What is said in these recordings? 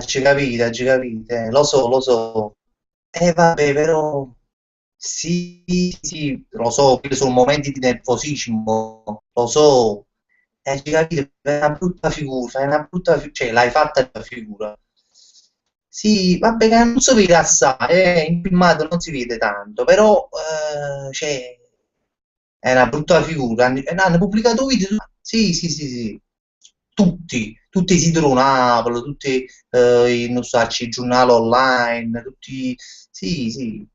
Ci capite, lo so. Vabbè, però sì, sì, lo so, che sono momenti di nervosismo, lo so. Ci capite, è una brutta figura, è una brutta cioè l'hai fatta la figura. Sì, vabbè, che non si vede assai, in filmato non si vede tanto, però cioè, è una brutta figura. Hanno pubblicato video, sì, sì, sì, sì, tutti i siti Napoli, tutti non so, i giornali online, tutti, sì, sì.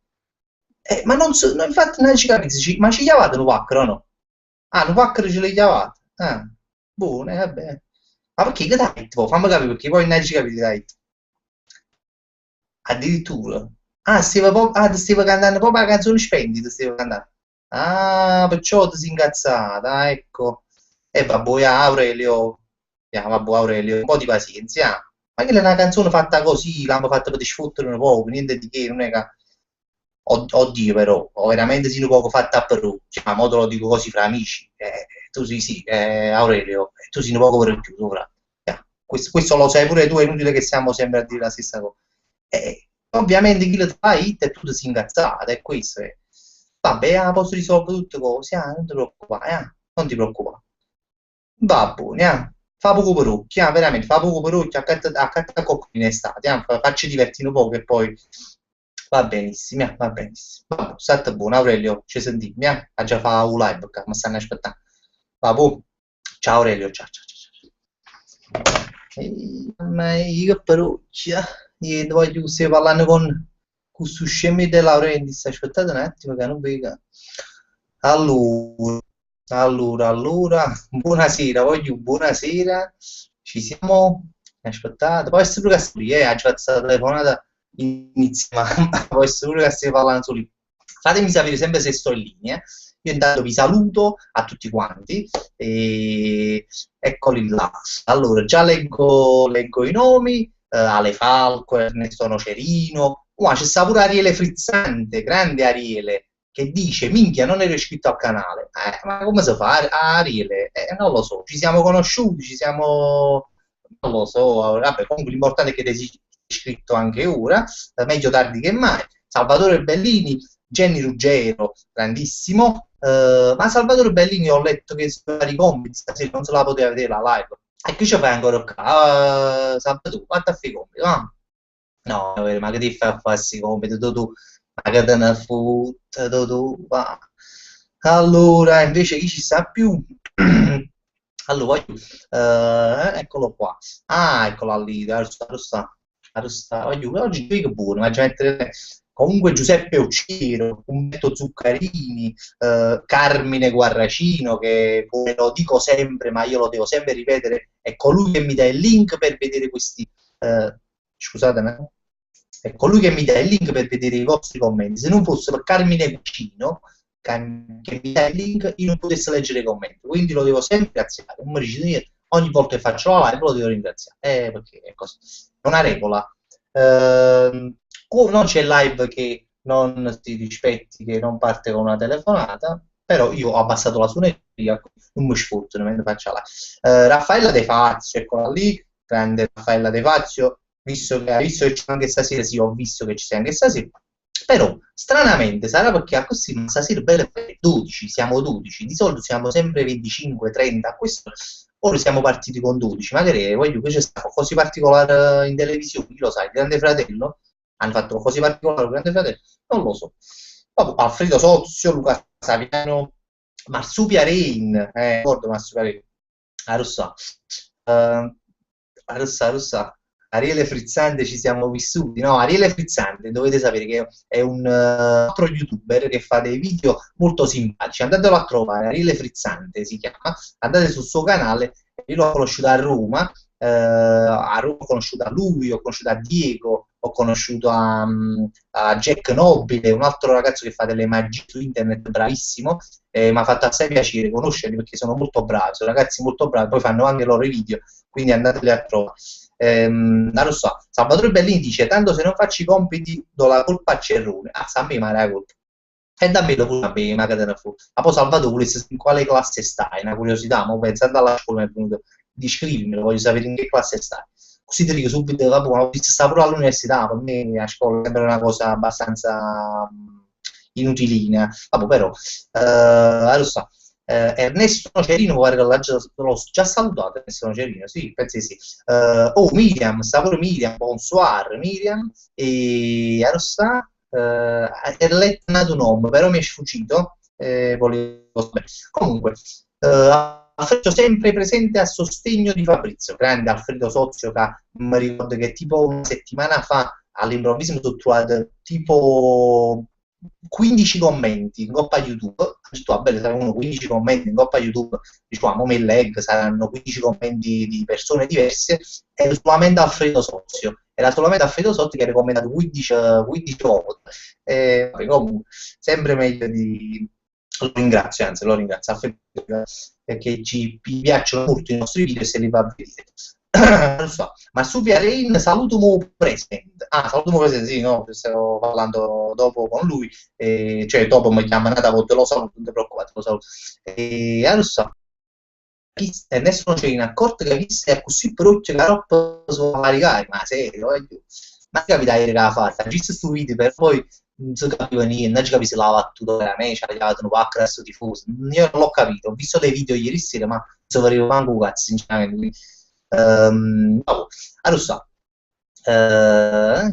Ma non so, no, infatti non ci capisco, ma ci chiamate un quattro o no? Ah, un quattro ce li chiamate? Ah, buono, vabbè. Ma perché che dai? Fammi capire, perché poi non ci capite, dai. Addirittura. Stavo cantando proprio la canzone Splendida, stavo cantando. Ah, perciò ti sei incazzata, ecco. E vabbè, Aurelio, vabbè, Aurelio, un po' di pazienza. Ma che è una canzone fatta così, l'hanno fatta per disfottere un po', niente di che, non è che... Oddio però, ho veramente sì un poco fatta per cioè, ma mo te lo dico così fra amici. Tu sì, sì, Aurelio, tu sei un poco per più, sopra. Questo lo sai pure tu, è inutile che stiamo sempre a dire la stessa cosa. Ovviamente chi lo fa hit è tutto si incazzata, è questo. Vabbè, posso risolvere tutte cose, non ti preoccupare, non ti preoccupare. Va buono, fa poco per occhi, veramente, fa poco per occhi, accatta cocco in estate, facci divertire un po' che poi va benissimo, va benissimo. Vabbè, state buono, Aurelio, ci sentiamo, a già fa un live, che mi stanno aspettando. Va buono, ciao Aurelio, ciao, ciao, ciao. Ciao. Ma io che per occhi, io voglio che stai parlando con questo scemo di Laurenti, aspettate un attimo che non vedo. Allora, buonasera, voglio buonasera, ci siamo, aspettate, può essere pure che stai lì, ha già la telefonata inizia, ma può essere pure che stai parlando solo. Fatemi sapere sempre se sto in linea, io intanto vi saluto a tutti quanti e eccoli là. Allora, già leggo i nomi, Ale Falco, Ernesto Nocerino, c'è sta pure Ariele Frizzante, grande Ariele, che dice, minchia, non ero iscritto al canale. Ma come si fa? Ariele, non lo so, ci siamo conosciuti, ci siamo... Non lo so, vabbè, comunque l'importante è che ti sei iscritto anche ora, meglio tardi che mai. Salvatore Bellini, Jenny Ruggero, grandissimo, ma Salvatore Bellini ho letto che sta i compiti stasera non se la poteva vedere la live. E qui ci fai ancora qua? Salvatore, vattene a fare i compiti, no? No, ma che ti fai a fare questi compiti? Tu, ma che te ne fotte, va. Allora, invece chi ci sta più? Allora, eccolo qua. Ah, eccola lì, oggi qui che buono, ma comunque Giuseppe Occiro, Umberto Zuccarini, Carmine Guarracino, che pure lo dico sempre, ma io lo devo sempre ripetere, è colui che mi dà il link per vedere questi... scusatemi, è colui che mi dà il link per vedere i vostri commenti. Se non fosse per Carmine Guarracino, che mi dà il link, io non potessi leggere i commenti, quindi lo devo sempre ringraziare. Non mi dice niente, ogni volta che faccio la live lo devo ringraziare, perché è così. È una regola. Ehm, non c'è live che non si rispetti, che non parte con una telefonata, però io ho abbassato la suoneria, non mi sfottono mentre faccio la live. Raffaella De Fazio, eccola lì, grande Raffaella De Fazio, visto che c'è anche stasera, sì, ho visto che ci sei anche stasera, però stranamente sarà perché a così stasera belle 12, siamo 12, di solito siamo sempre 25, 30, questo ora siamo partiti con 12, magari voglio che c'è stato qualcosa di particolare in televisione, chi lo sa, il Grande Fratello? Hanno fatto qualcosa di particolare il Grande Fratello? Non lo so. Vabbè, Alfredo Sozio, Luca Saviano, Marsupia Rain, ricordo Marsupia Rain, a Rossa, a Rossa, Ariele Frizzante ci siamo vissuti, no? Ariele Frizzante, dovete sapere che è un altro youtuber che fa dei video molto simpatici, andatelo a trovare, Ariele Frizzante si chiama, andate sul suo canale, io l'ho conosciuto a Roma ho conosciuto a lui, ho conosciuto a Diego, ho conosciuto a Jack Nobile, un altro ragazzo che fa delle magie su internet, bravissimo, mi ha fatto assai piacere conoscerli perché sono molto bravi, sono ragazzi molto bravi, poi fanno anche loro i video, quindi andateli a trovare. Non lo so, Salvatore Bellini dice, tanto se non faccio i compiti do la colpa a Cerrone, sa a me ma la colpa. E davvero pure a me, ma che te ne fu. Ma poi Salvatore, in quale classe stai? Una curiosità, ma pensando alla scuola mi è venuto di scrivermi, voglio sapere in che classe stai. così ti dico subito, vabbè, ho visto sta pure all'università, per me a scuola sembra una cosa abbastanza inutilina, vabbè, però, lo so. Ernesto Nocerino, guarda, l'ho già salutato, Ernesto Nocerino, sì, penso di sì. Oh, Miriam, sta pure Miriam, bonsoir, Miriam, e lo sta, letto nato nome, però mi è sfuggito, volevo sapere. Comunque, Alfredo sempre presente a sostegno di Fabrizio, grande Alfredo Sozio, che mi ricordo che tipo una settimana fa all'improvviso mi sono trovato tipo 15 commenti in coppa YouTube. Ho detto, vabbè, saranno 15 commenti in coppa YouTube, diciamo, come leg, saranno 15 commenti di persone diverse, e solamente Alfredo Sozio. Era solamente Alfredo Sozio che era commentato 15 volte. Vabbè, comunque, sempre meglio di... Lo ringrazio, anzi, lo ringrazio Alfredo, perché ci piacciono molto i nostri video e se li va a vedere. Non so. Marsupia Rain, saluto mo present. Ah, saluto mo present, sì, no, stavo parlando dopo con lui, cioè dopo mi chiama Nata, te lo saluto, non ti preoccupare, te lo saluto. Non so. Nessuno c'è in accorto che visse così brutto che troppo su caricare, ma serio, ma capita che la fatta, giusto sto video per poi non si capiva niente, non ci capissi la battuta veramente, ci ha levato un po' a cresso tifoso, io non l'ho capito, ho visto dei video ieri sera, ma non so facevo manco un cazzo, sinceramente, quindi, allora,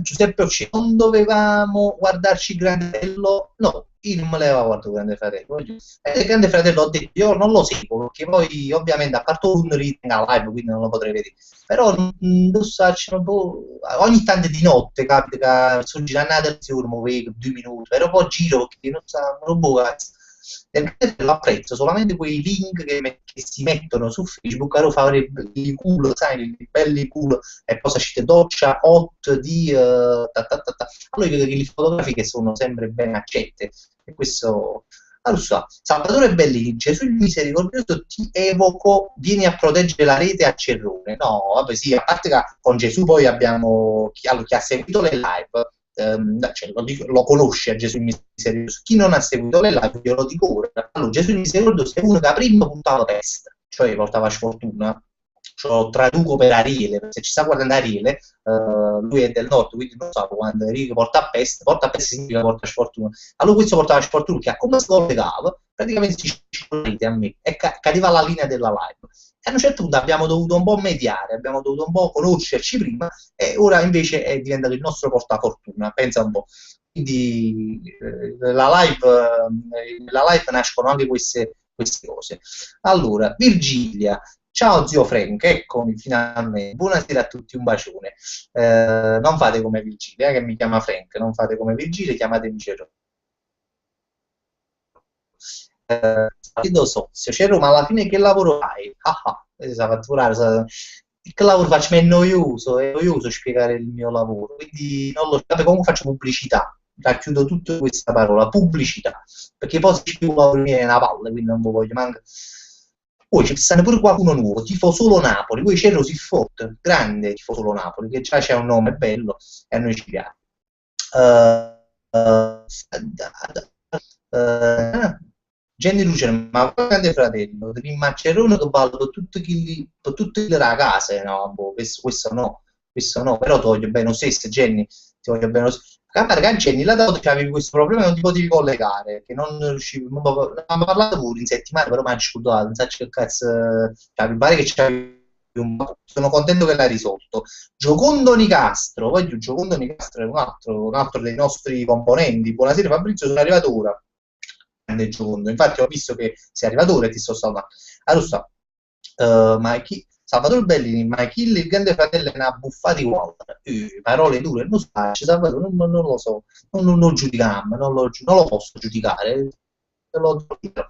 Giuseppe Occi, non dovevamo guardarci il Grande Fratello? No, io non me l'avevo guardato il Grande Fratello. Il Grande Fratello ho detto, io non lo seguo, perché poi ovviamente a parte un ritenga live, quindi non lo potrei vedere. Però ogni tanto di notte capita che sono girando la televisione, mi vedo 2 minuti, però poi giro perché non sa, non lo cazzo. Lo apprezzo solamente quei link che si mettono su Facebook a fare i culo, sai, i belli culo, e poi si doccia hot di allora io vedo che le fotografiche sono sempre ben accette, e questo allora, Salvatore Bellini, Gesù il misericordioso ti evoco, vieni a proteggere la rete a Cerrone. No, vabbè sì, a parte che con Gesù poi abbiamo chi ha seguito le live, cioè, lo conosce a Gesù il misericordioso. Chi non ha seguito le live, io lo dico ora. Allora, Gesù il misericordioso è uno che prima puntava peste, cioè portava sfortuna. Lo traduco per Ariele, se ci sta guardando Ariele, lui è del nord, quindi non so quando Enrico porta a peste significa porta sfortuna. Allora questo portava sfortuna che a come si collegava, praticamente si sciolite a me e cadeva la linea della live. E a un certo punto abbiamo dovuto un po' mediare, abbiamo dovuto un po' conoscerci prima, e ora invece è diventato il nostro portafortuna, pensa un po'. Quindi la live nascono anche queste cose. Allora, Virgilia, ciao zio Frank, eccomi finalmente. Buonasera a tutti, un bacione. Non fate come Virgilia, che mi chiama Frank, non fate come Virgilia, chiamatemi Cero. Chiedo Sozio, Cero, ma alla fine che lavoro fai? Ah, sa fatturare, che lavoro faccio? Ma è noioso spiegare il mio lavoro, quindi non lo so. Vabbè, comunque faccio pubblicità, racchiudo tutta questa parola, pubblicità, perché poi se spiego lavoro mi viene una palla, quindi non vi voglio manco. Poi ci sta pure qualcuno nuovo, tifo solo Napoli, poi c'è Rosy Fort, grande tifo solo Napoli, che già c'è un nome bello e a noi ci piace. Uh, Jenny Luce, ma grande fratello, devi Maccherone che vale per tutte le ragazze, no, boh, questo no, però ti voglio bene lo stesso, Jenny, ti voglio bene lo stesso. Magari Jenny, la dato che avevi questo problema e non ti potevi collegare, che non riuscivi, ne abbiamo parlato pure in settimana, però mi ha scusato, non so che cazzo, cioè, mi pare che c'avevi sono contento che l'hai risolto. Giocondo Nicastro, voglio Giocondo Nicastro è un altro dei nostri componenti. Buonasera Fabrizio, sono arrivato ora. Grande Giocondo, infatti ho visto che sei arrivato ora e ti sto salutando. Allora, Salvatore Bellini, ma chi il grande fratello ne ha buffati Walter? Parole dure, non so, Salvatore, non lo so, non lo giudichiamo, non lo posso giudicare. Te lo dico.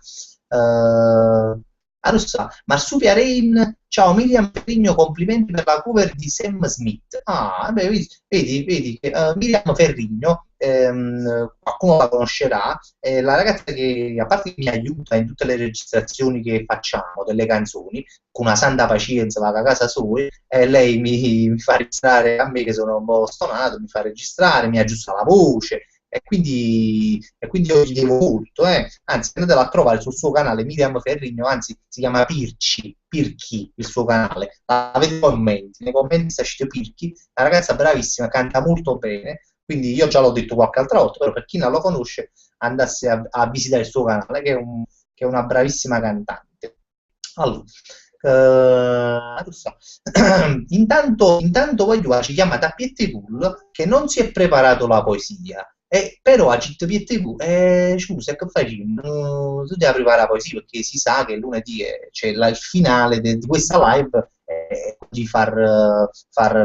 Allora, Marsupia Rain, ciao Miriam Ferrigno, complimenti per la cover di Sam Smith. Ah, beh, vedi che Miriam Ferrigno, qualcuno la conoscerà, è la ragazza che a parte che mi aiuta in tutte le registrazioni che facciamo delle canzoni, con una santa pazienza, va a casa sua, e lei mi fa registrare a me che sono un po' stonato, mi fa registrare, mi aggiusta la voce, e quindi io gli devo molto, anzi andatela a trovare sul suo canale Miriam Ferrigno, anzi si chiama Pirchi il suo canale, la vedete nei commenti sta scritto Pirchi, la ragazza bravissima, canta molto bene, quindi io già l'ho detto qualche altra volta, però per chi non lo conosce andasse a visitare il suo canale, che è una bravissima cantante. Allora, non so. Intanto voglio ci chiama da Piettepool che non si è preparato la poesia. Però a Città Piettepool, scusa, che fai? Tu devi preparare la poesia perché si sa che lunedì c'è il finale di questa live di far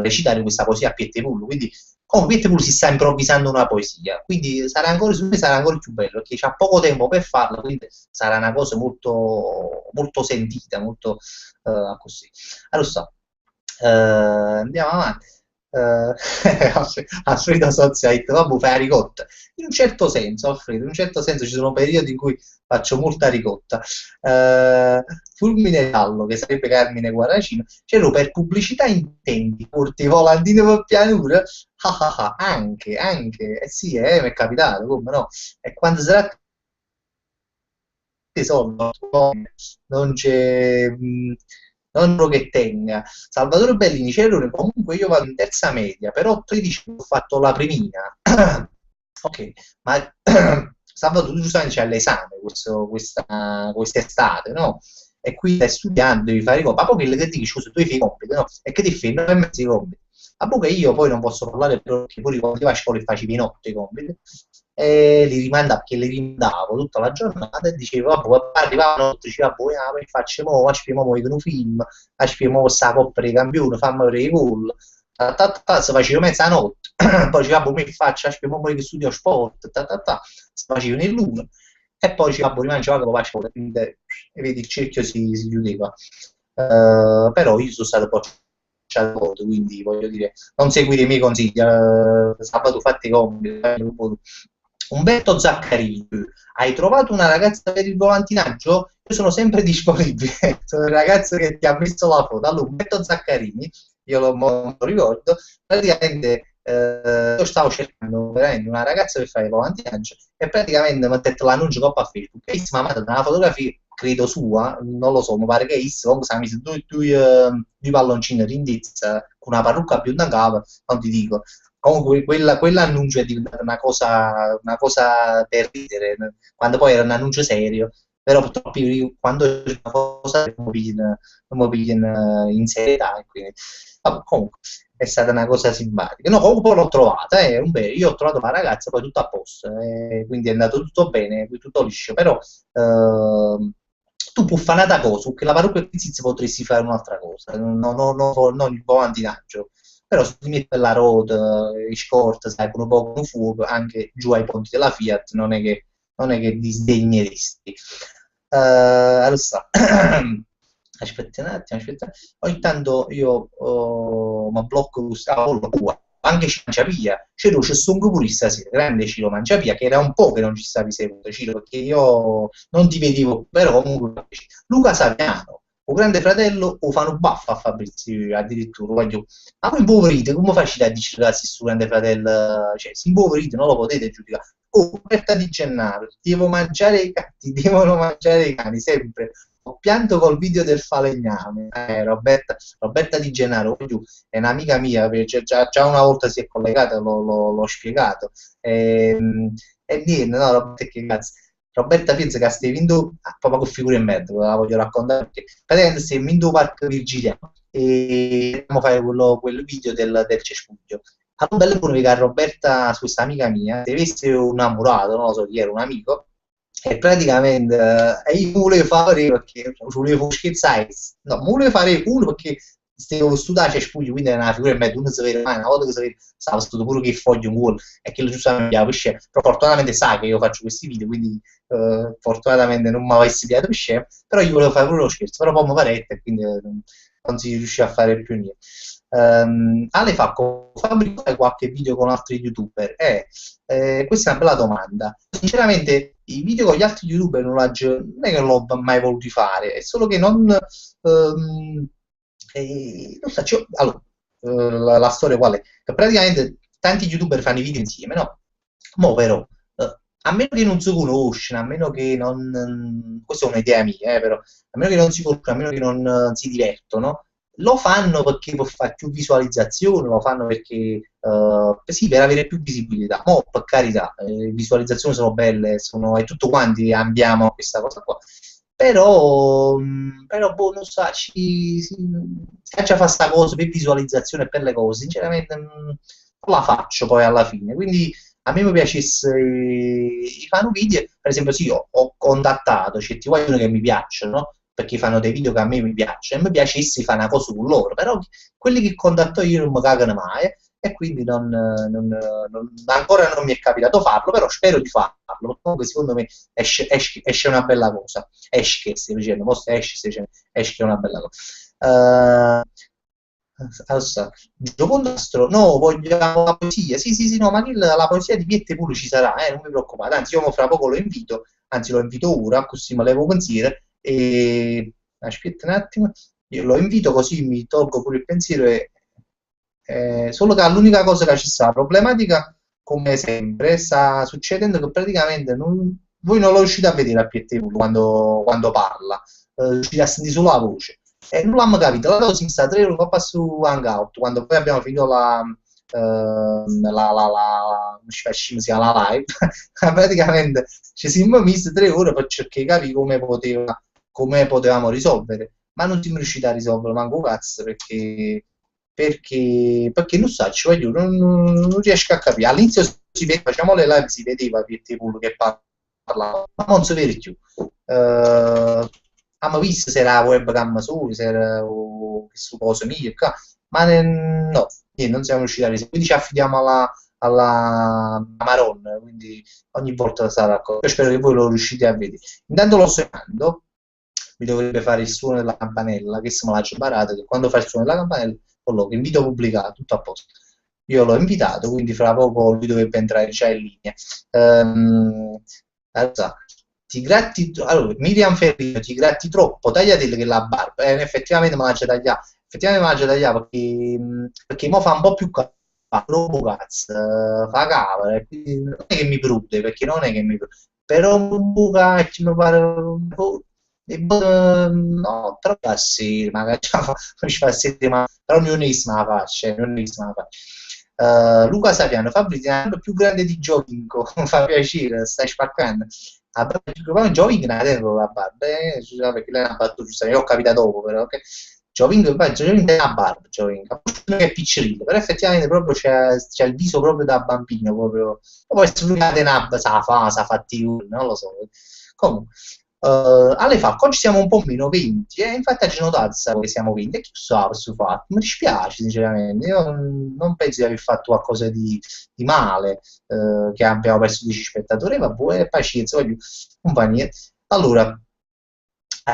recitare questa poesia a Piettepool. Quindi comunque Piettepool si sta improvvisando una poesia, quindi su me sarà ancora più bello perché c'ha poco tempo per farlo, quindi sarà una cosa molto, molto sentita, molto così. Allora, andiamo avanti. Alfredo Sozzi ha detto, vabbè, fai la ricotta. In un certo senso, Alfredo, in un certo senso ci sono periodi in cui faccio molta ricotta. Fulmine Gallo, che sarebbe Carmine Guaracino, c'ero per pubblicità intendi, porti volantino per pianura? Anche, sì, mi è capitato, come no? E quando si tratta di soldi, non c'è... non lo che tenga. Salvatore Bellini, Cerone, comunque io vado in terza media, però 13 ho fatto la primina. Ok, ma Salvatore tu giustamente c'è l'esame quest'estate, no? E qui stai studiando, devi fare i compiti. Ma poi che dici, scusa, tu fai i compiti, no? E che ti fai? 9 mesi i compiti. Ma poi che io poi non posso parlare perché pure quando vai a scuola e facevi i notte i compiti e li rimandavo perché li rimandavo tutta la giornata e dicevo vabbè, arrivavano tutti, diceva poi facciamo un film, facciamo questa Coppa dei Campioni, fammi vedere i gol, si faceva mezzanotte poi diceva vabbè, mi faccio, facciamo che studio sport, si facevano in luna e poi diceva vabbè, rimangiava che faccio e vedi il cerchio si chiudeva. Però io sono stato bocciato, quindi voglio dire non seguire i miei consigli, sabato fatti i compiti. Umberto Zaccarini, hai trovato una ragazza per il volantinaggio? Io sono sempre disponibile, sono il ragazzo che ti ha messo la foto. Allora, Umberto Zaccarini, io lo ricordo, praticamente io stavo cercando veramente una ragazza per fare il volantinaggio e praticamente mi ha detto l'annuncio dopo a Facebook, e mi ha mandato una fotografia, credo sua, non lo so, mi pare che è Is, comunque mi ha messo due palloncini rindizza con una parrucca bionda in capo, non ti dico. Comunque quell'annuncio è diventato una cosa per ridere, quando poi era un annuncio serio, però purtroppo io, quando è una cosa non mi pigliano in serietà, e quindi, vabbè, comunque è stata una cosa simpatica. No, comunque poi l'ho trovata, io ho trovato una ragazza, poi tutto a posto, quindi è andato tutto bene, tutto liscio, però tu puoi fare una cosa, che la parrucca e il potresti fare un'altra cosa, non il volantinaggio. Però se ti metti la road, i short, sai, con un po' di fuoco, anche giù ai ponti della Fiat, non è che disdegneresti. Allora sta. Aspetta un attimo, aspetta. Ogni tanto io mi blocco anche Cianciapia. Ciro c'è songo pure stasera, grande Ciro Manciapia, che era un po' che non ci stavi seguendo, Ciro, perché io non ti vedevo, però comunque Luca Saviano, o Grande Fratello, o fanno baffa a Fabrizio addirittura, voglio. Ma voi impoverite, come facete a dire ragazzi su Grande Fratello? Cioè, si impoverite, non lo potete giudicare. Oh, Roberta Di Gennaro, devo mangiare i gatti, devono mangiare i cani, sempre. Ho pianto col video del falegname. Roberta Di Gennaro, è un'amica mia, perché già una volta si è collegata, l'ho spiegato. E niente, no, Roberta, che cazzo. Roberta pensa che stai vinto proprio con figure in mezzo, la voglio raccontare perché praticamente stai vinto Parco Virgiliano e dobbiamo fare quel video del cespuglio. Allora, bello pure che a Roberta, su questa amica mia, deve essere un innamorato, non lo so chi era, un amico, e praticamente io volevo fare perché volevo scherzare, no, volevo fare uno perché stavo studiando cespuglio, quindi era una figura in mezzo, uno si vede mai, una volta che si vede, stava studiando pure che foglio un gol, e che lo giustamente mi pisce, però fortunatamente sa che io faccio questi video, quindi fortunatamente non mi avessi piaciuto pisce, però io volevo fare pure lo scherzo, però poi mi parette e quindi non si riuscì a fare più niente. Ale fa fabbricare qualche video con altri youtuber? Questa è una bella domanda. Sinceramente, i video con gli altri youtuber non è che non l'ho mai voluto fare, è solo che non so, allora, la storia qual è? Che praticamente tanti youtuber fanno i video insieme, no? Mo però, a meno che non si conoscono, a meno che non... questa è un'idea mia, però, a meno che non si conoscono, a meno che non si divertono, lo fanno perché per fare più visualizzazioni, lo fanno perché, sì, per avere più visibilità. Mo, per carità, le visualizzazioni sono belle, sono, e tutto quanti ambiamo questa cosa qua. Però, boh, non so, se già fa sta cosa per visualizzazione e per le cose, sinceramente non la faccio poi alla fine. Quindi a me mi piacesse fanno video, per esempio sì, ho contattato certi vogliono che mi piacciono, no? Perché fanno dei video che a me mi piacciono, e mi piacesse fare una cosa con loro, però quelli che contatto io non mi cagano mai, e quindi ancora non mi è capitato farlo, però spero di farlo, comunque secondo me esce una bella cosa, esce, stai dicendo, esce una bella cosa. Allora, gioco nostro, no, vogliamo la poesia, sì sì sì, no, ma la poesia di Piette pure ci sarà, non vi preoccupate, anzi io fra poco lo invito, anzi lo invito ora, così me levo pensiero, e aspetta un attimo, io lo invito così mi tolgo pure il pensiero, solo che l'unica cosa che ci sta, problematica come sempre, sta succedendo che praticamente voi non lo riuscite a vedere a Pietro quando parla, riuscite a sentire solo la voce. E non l'hanno capito, la cosa sta 3 ore fa su Hangout, quando poi abbiamo finito come si chiama, la live, praticamente ci siamo messi 3 ore per cercare di capire come potevamo risolvere, ma non siamo riusciti a risolvere manco cazzo perché non so, non riesco a capire. All'inizio facciamo le live, si vedeva Pietro che parlava, ma non si vede più. Abbiamo visto se era webcam su, se era su cose mie, ma no, niente, non siamo riusciti a risolvere. Quindi ci affidiamo alla Maron, quindi ogni volta sarà cosa. Io spero che voi lo riuscite a vedere. Intanto lo sto chiamando, mi dovrebbe fare il suono della campanella, che se me l'ha barato, che quando fa il suono della campanella, che invito pubblicato, tutto a posto. Io l'ho invitato, quindi fra poco lui dovrebbe entrare già in linea. Allora, allora, Miriam Ferrino, ti gratti troppo, tagliatele che la barba, effettivamente me la c'è tagliata, perché mo fa un po' più troppo cazzo, fa cavolo, e quindi non è che mi prude, perché non è che mi prude, però un po' cacchio mi pare un po', no, troppo sì, magari ci fa settimana, però non è la faccia, non è la faccia. Luca Saviano, Fabrizio è più grande di Giovinco, fa piacere, stai spaccando. Jovinc non avevo la barba, perché lei l'ha battuto giusto, io ho capito dopo, però, ok? Jovinc è una barba, Jovinc, non è piccirino, però effettivamente proprio c'è il viso proprio da bambino, proprio, poi sfruttare una sa fatti non lo so. Comunque, alle Falco oggi siamo un po' meno 20, e infatti oggi notato che siamo 20, e chi sa questo fatto? Mi dispiace sinceramente, io non penso di aver fatto qualcosa di male, che abbiamo perso 10 spettatori, vabbè, pazienza, voglio compagnia. Allora,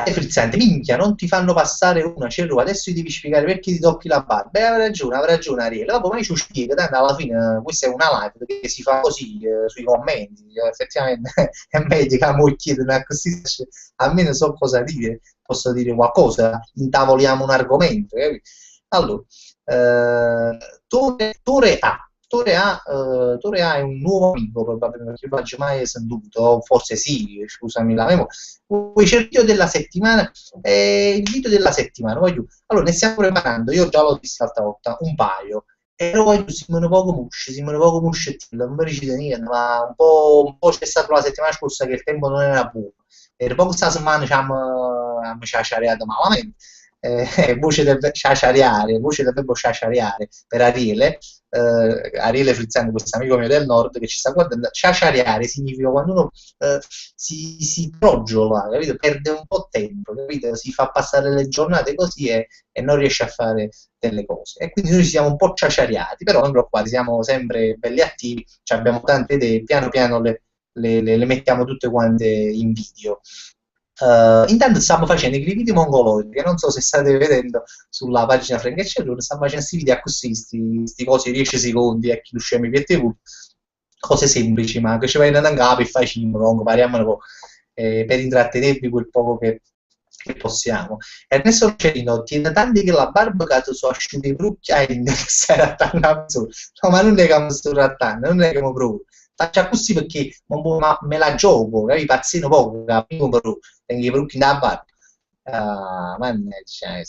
frizzante, minchia, non ti fanno passare una cerro, adesso ti devi spiegare perché ti tocchi la barba. Beh, aveva ragione Ariele, dopo mai ci lo spiega, tanto alla fine questa è una live che si fa così, sui commenti, effettivamente è meglio che mi chiedono così, almeno so cosa dire, posso dire qualcosa, intavoliamo un argomento, capito? Allora, Tore A. Tore A è un nuovo amico, probabilmente non l'ho mai sentito, forse sì, scusami la memoria. Il video della settimana, il video della settimana, allora ne stiamo preparando, io già l'ho visto l'altra volta, un paio, e poi siamo un poco muscettino, non mi riuscite niente, ma un po' c'è stato la settimana scorsa che il tempo non era buono, e dopo questa settimana ci abbiamo ciaciariato malamente, voce del verbo ciaciariare per Ariele, Ariele Frizzani, questo amico mio del nord che ci sta guardando. Ciaciariare significa quando uno si progiola, capito? Perde un po' tempo, capito? Si fa passare le giornate così e non riesce a fare delle cose, e quindi noi ci siamo un po' ciaciariati, però non preoccupate, siamo sempre belli attivi, abbiamo tante idee, piano piano le mettiamo tutte quante in video. Intanto stiamo facendo i video mongoloidi, che non so se state vedendo sulla pagina Frank e Cellone, stiamo facendo questi video così, sti cose 10 secondi, a chi lo scemi per TV, cose semplici, ma che ci vai in capo e fai cimmo, comunque pariamo un po', per intrattenervi quel poco che possiamo. Ernesto Rocerino, tiene tanti che la barba che su asciutti brucchiai, stai rattando, no, ma non è che mi sto rattando, non è che mi provo. faccio così perché ma me la gioco, capi? Pazzino poco, capivo però, tengo i perucchi da barba. Ah, mannaggia,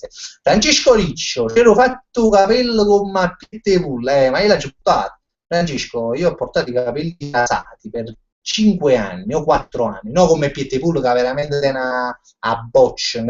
Francesco Riccio, c'ero fatto capello con macchiette di pulla, ma io l'ho buttato. Francesco, io ho portato i capelli rasati per 5 anni o 4 anni, non come Piette Pull che veramente è una a boccia,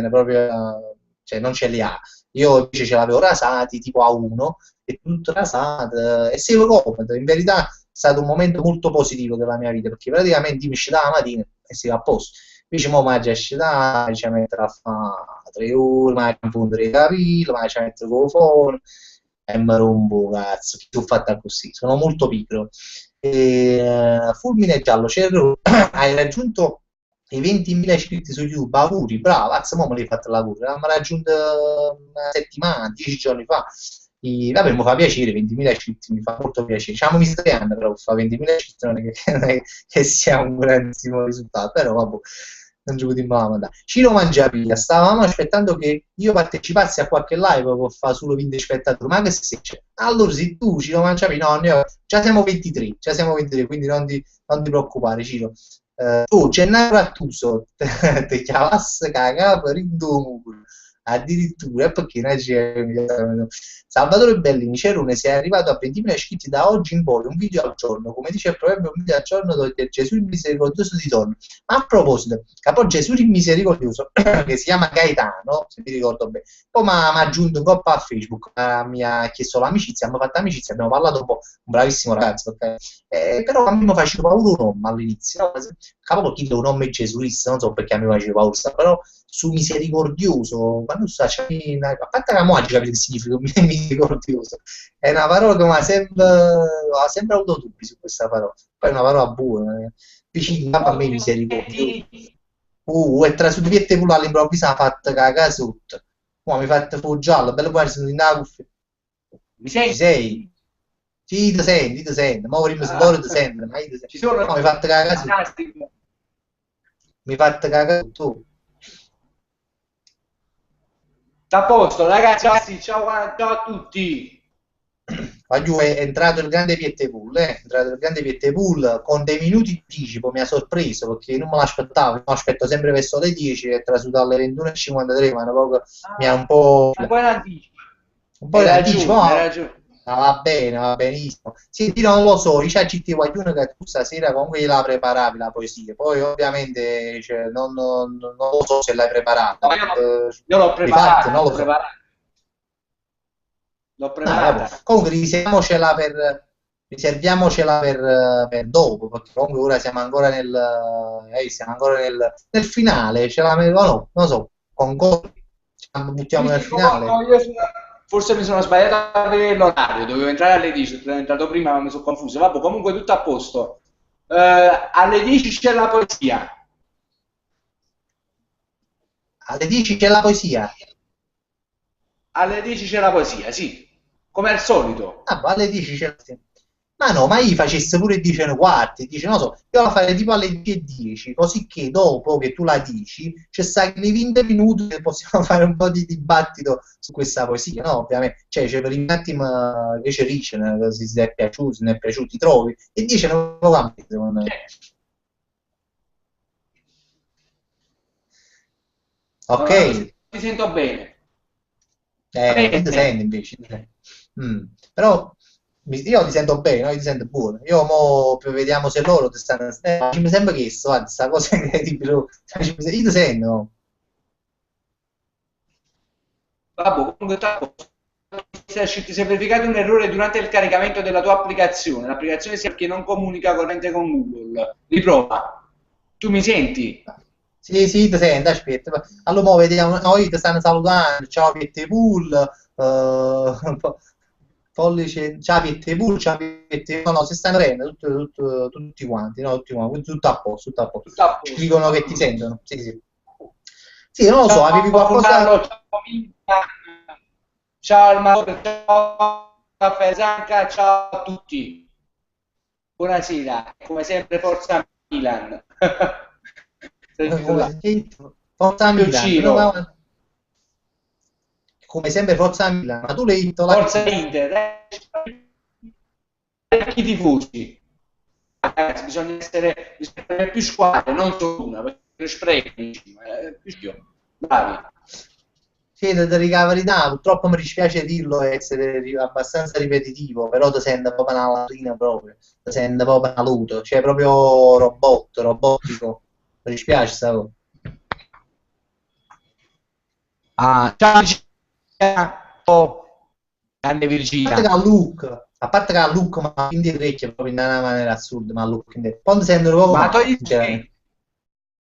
proprio, cioè non ce li ha. Io invece ce l'avevo rasati tipo a uno e tutto rasato e sei comodo. In verità è stato un momento molto positivo della mia vita perché praticamente mi uscita la mattina e si va a posto. Invece mo mi ci da, ci mettere a fare 3 ore, ma a fondere i capelli, ma ci mettere con il phone e mi rompo cazzo, che ho fatto così, sono molto pigro. Fulmine Giallo, hai raggiunto i 20.000 iscritti su YouTube, auguri, bravo, azza, mo me l'hai fatto l'augurio, l'abbiamo raggiunto una settimana, 10 giorni fa. Vabbè, mi fa piacere, 20.000 iscritti, mi fa molto piacere. Siamo messi 3 anni, però fa 20.000 iscritti non è che sia un grandissimo risultato, però vabbè, non ci potremmo mandare. Ciro Mangiapiglia, stavamo aspettando che io partecipassi a qualche live per fare solo 20 spettatori, ma che se c'è? Allora, se tu, Ciro Mangiapiglia, no, già siamo 23, quindi non ti preoccupare, Ciro. Gennaro Rattuso ti chiamasse cagà per il domo addirittura perché noi Salvatore Bellini Cerone si è arrivato a 20.000 iscritti da oggi in poi, un video al giorno, come dice il proverbio, un video al giorno dove Gesù il misericordioso ti torna. Ma a proposito, capo Gesù il misericordioso che si chiama Gaetano, se mi ricordo bene, poi mi ha aggiunto un po' a Facebook, mi ha chiesto l'amicizia, abbiamo fatto amicizia, abbiamo parlato un po', un bravissimo ragazzo, ok? Però a me mi faceva paura un nome all'inizio, no? Capo chi un nome gesuista, non so perché mi faceva paura, però su misericordioso, ma non so, a parte che mo oggi capito che significa misericordioso, è una parola che mi ha sempre avuto dubbi su questa parola, poi è una parola buona, vicina a me misericordioso. E tra su due pure all'improvviso ha fatto cagare sotto, mi ha fatto fuoco giallo, bello buono, sono in cuffia. Mi Ci senti? sei? Sì, ti sento, ma prima loro ti sentono, ma io ti sento. Ci sono No, mi hai fatto cagare sotto, fantastico. mi hai fatto cagare sotto. Sta a posto, ragazzi, ciao a tutti. Giù è entrato il grande Piettepool, è entrato il grande Piettepool con dei minuti di anticipo, mi ha sorpreso perché non me l'aspettavo, mi aspetto sempre verso le 10 e trasuto alle 21.53, ma mi ha un po'... Un po' in anticipo. Un po' Hai in anticipo, ragione, hai ma ragione. va benissimo. Sì, io non lo so, c'è GT qualcuno che tu stasera comunque gliela preparavi la poesia, poi ovviamente cioè, non lo so se l'hai preparata, No, io l'ho difatti preparata, non l'ho lo so. preparata. L'ho No, vabbè. preparata. Comunque riserviamocela per dopo, perché comunque ora siamo ancora nel finale, ce la no, non so, con gol, ci buttiamo nel Sì, no, finale. forse mi sono sbagliato a vedere l'orario, dovevo entrare alle 10, sono entrato prima ma mi sono confuso. Vabbè, comunque tutto a posto. Alle 10 c'è la poesia. Alle 10 c'è la poesia. Alle 10 c'è la poesia, sì. Come al solito. Ah, ma alle 10 c'è la... Ma no, ma io facesse pure 10 e un quarto, dice, non so, io la farei tipo alle 10:10, così che dopo che tu la dici, c'è sta nei 20 minuti che possiamo fare un po' di dibattito su questa poesia, no? Ovviamente, cioè per un attimo che c'è Ricci, se è piaciuto, se non è piaciuto, ti trovi, e dice non lo cambia, secondo me. Ok? Non ti sento bene. Non ti Bene. sento invece. Ti sento. Però io ti sento bene, no? Io ti sento buono. Io mo vediamo se loro ti stanno... mi sembra che guarda, questa cosa è incredibile. Io ti sento. No? Vabbè, comunque ti sei verificato un errore durante il caricamento della tua applicazione. L'applicazione si è perché non comunica corrente con Google. Riprova. Tu mi senti? Sì, ti sento, aspetta. Allora, mo vediamo. Noi ti stanno salutando. Ciao, Piettepool. Pollice, ciao, Piettepool. Ciao, Piettepool. No, si stanno prendendo tutti quanti, no? Tutti quanti. Quindi tutto a posto, tutto a posto. Tutto a Ci posto. dicono che ti sentono. Sì, sì. Sì, non lo so, avevi Ciao qualcosa... Funarlo, ciao Milan, ciao Almato, ciao Fesanca, ciao a tutti. Buonasera, come sempre Forza Milan. Sentito là. Forza Io Milan, no, Ciro, come sempre Forza Milan, ma tu l'hai detto la Forza Inter, chi tifosi? ragazzi, bisogna avere più squadre, non solo una, perché sprechi, più bravi. Sì, ti dico la verità, purtroppo mi dispiace dirlo e essere abbastanza ripetitivo, però ti sente proprio una latrina proprio, ti sente proprio una luto, cioè proprio robotico, mi dispiace sta cosa. Ah, ciao, ciao, grande A parte Virginia. che ha look, a parte che ha look, ma in orecchie proprio in una maniera assurda, ma look in quando sentono proprio Ma male, togli sinceramente.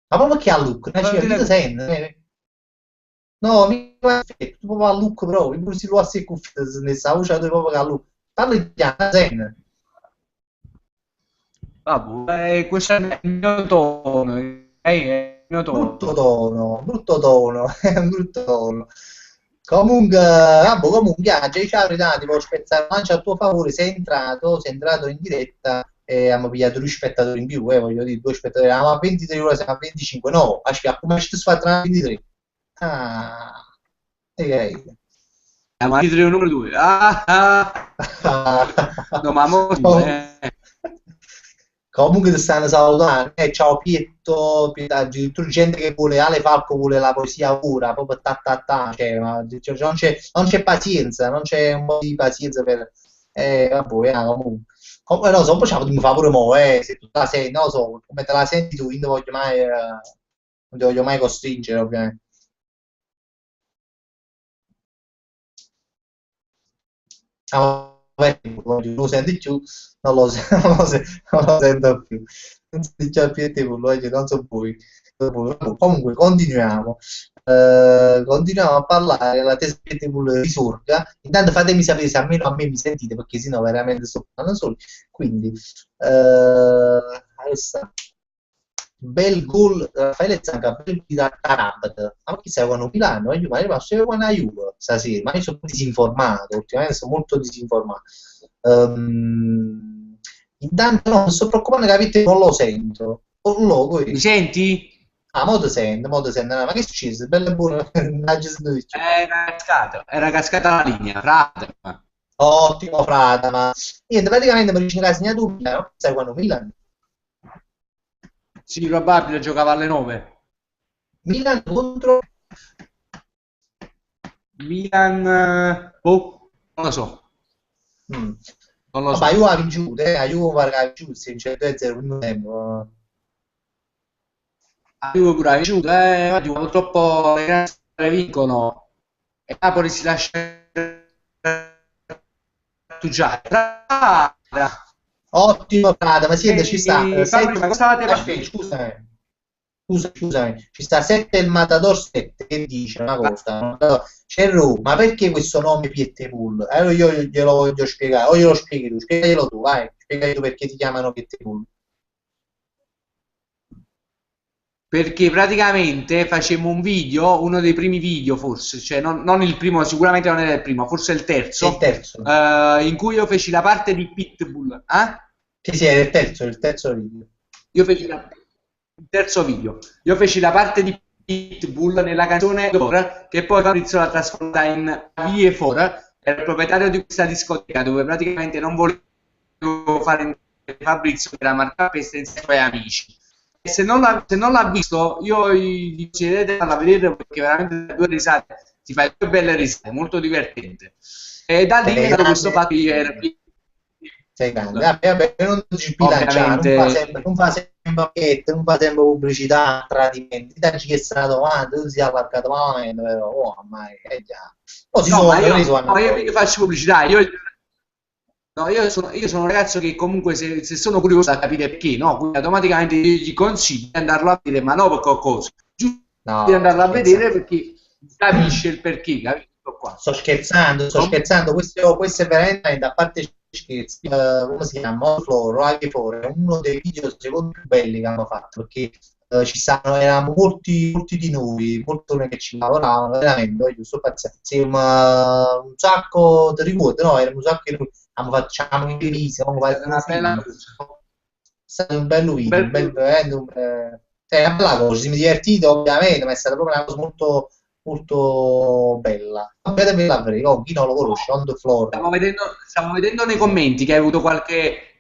Ma proprio che ha look, chi ti sente? No, mi fa effetto, proprio a look proprio, pure se lo ha se cuffie, ne sta voce proprio che ha look. Parla italiano, sente? Vabbè, questo è il mio tono, è il mio tono. Brutto tono, è un brutto tono. Comunque, vabbè, comunque, già la verità, ti posso spezzare la lancia a tuo favore, sei entrato in diretta e abbiamo pigliato due spettatori in più, voglio dire, due spettatori, eravamo a 23 ore, siamo a 25, no, aspetta, come ci si fa tra 23? Ah, e che Ma titolo numero 2. No, ma mo Com- Comunque ti stanno salutando, ciao Pietro, addirittura gente che vuole Ale Falco vuole la poesia ora, proprio ta ta ta, cioè, cioè, non c'è pazienza, non c'è un po' di pazienza per... vabbè, comunque. Comunque, no, so, poi ci potremmo fare pure mo, se tu te la senti, non lo so, come te la senti tu, io non voglio mai, non ti voglio mai costringere, ovviamente. Ah, vabbè, non lo senti più, non lo sento più, non senti già più te, non so voi. Comunque, continuiamo. Continuiamo a parlare, la testa risorga. Intanto fatemi sapere se almeno a me mi sentite, perché sennò veramente sto parlando solo. Quindi, adesso, bel gol, Raffaele Zanca, bel da Taranto. Ma chi sai quando Milano? Io ma io passo con la Juve stasera, ma io sono disinformato, ultimamente sono molto disinformato. Intanto no, non sto preoccupando, capite, non lo sento. Oh, lo, Mi poi. senti? Ah, mo te sento, no, ma che è successo? Bella e buona, non ci sento di più. Era cascata la linea, frate. Ottimo, frata, ma niente, praticamente mi dice la segnatura, no? Sai quando Milan? Sì, probabile giocava alle 9. Milan contro... Milan, non lo so, Mm. non lo Vabbè, so. Juve ha vinto, la Juve pare che ha vinto, si vince 2-0 il primo tempo. La Juve pure ha vinto, infatti purtroppo le grandi squadre vincono e Napoli si lascia grattugiare. Ottimo, frate, ma senti, ci sta Fabri, 7... ma cosa stavate Aspetta, facendo? scusami, ci sta 7 il Matador 7, che dice una cosa, c'è Ru, ma perché questo nome Piettepool? Allora io glielo voglio spiegare, o glielo spieghi tu, spiegaglielo tu, vai, spiegami tu perché ti chiamano Piettepool. Perché praticamente facemmo un video, uno dei primi video forse, cioè non il primo, sicuramente non era il primo, forse il È il terzo, terzo. in cui io feci la parte di Pitbull. Sì, sì, è il terzo video. Io feci il terzo video. Io feci la parte di Pitbull nella canzone Door, che poi Fabrizio l'ha trasformata in Vie For, era il proprietario di questa discoteca dove praticamente non volevo fare entrare Fabrizio, che era Marca Pesta insieme ai suoi amici. E se non l'ha visto, io gli consiglierei di andarla a vedere perché veramente due risate, si fa due belle risate, molto divertente. E da lì è Sei nato questo grande, fatto di RP. sei grande. Vabbè, non ti sbilanciare, Ovviamente, non fa sempre pacchetto, non fa sempre pubblicità, tradimenti. Dacci che è stata domanda, tu si è allargato malamente, però, oh, mamma mia, già. Poi si no, sono ma preso a io mica faccio pubblicità, no, io sono un ragazzo che comunque se sono curioso a capire perché, no? Quindi automaticamente gli consiglio di andarlo a vedere, ma non per qualcosa, giusto di No, sto andarlo a vedere scherzando. perché capisce il perché, capito qua. Sto scherzando, questo è veramente, a parte scherzi, come si chiama? Floro, anche Floro, è uno dei video secondo me più belli che hanno fatto, perché ci stanno, eravamo molti di noi, molte persone che ci lavoravano, veramente, io sto pazzesco, un sacco di ricordi, no? Erano un sacco di noi, facciamo in divisa, È abbiamo stata fatto un una bella film, cosa, è stato un bello un video, bel veramente cioè, una bella cosa, ci siamo divertiti ovviamente, ma è stata proprio una cosa molto bella. Vabbè, la vedere, oh, chi non lo conosce, on the floor. Stavo vedendo nei commenti che hai avuto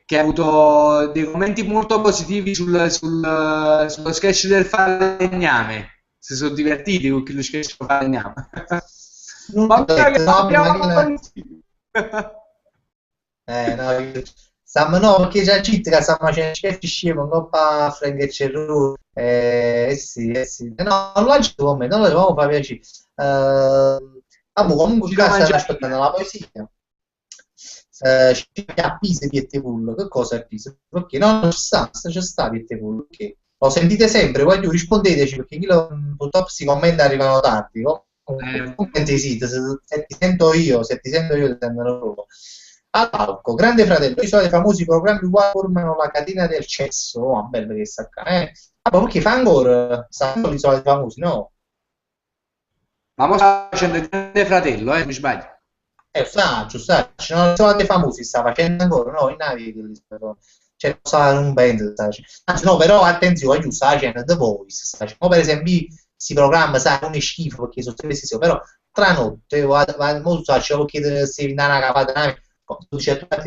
che ha avuto dei commenti molto positivi sullo sketch del falegname. Si sono divertiti con lo sketch del falegname. Non Ma ho guarda che detto, no, abbiamo prima che la... no, stiamo, no, perché già cheat che stiamo facendo sketch scemo, un po' a Frank e Cerru. Sì, eh sì. No, non l'ho detto come, non lo devo fare piacere. Comunque Ciro qua state Mangiarino. aspettando la poesia. A Pisa Pietepullo, che cosa è Pisa? Perché no, non ci sta Pietepullo, perché lo sentite sempre, voglio rispondeteci perché purtroppo questi commenti arrivano tardi. Eh, Commenti sì, se ti sento io ti sentono loro. All'Alco, Grande Fratello, i soliti famosi programmi uguali formano la catena del cesso. Oh, bello che sta qua, eh. Ah, ma perché fa ancora? Stanno i soliti famosi, no? ma mo sta facendo il Grande Fratello, mi sbaglio. Sta, ci sono i soliti famosi, sta facendo ancora, no? In navi, cioè, sta un band, sta facendo. Anzi, no, però attenzione, sta facendo The Voice, sta facendo. Mo, per esempio, si programma, sai, non è schifo perché sono sempre stessi, però tra notte, molto facile perché si viene una capata, tu dici a tutti,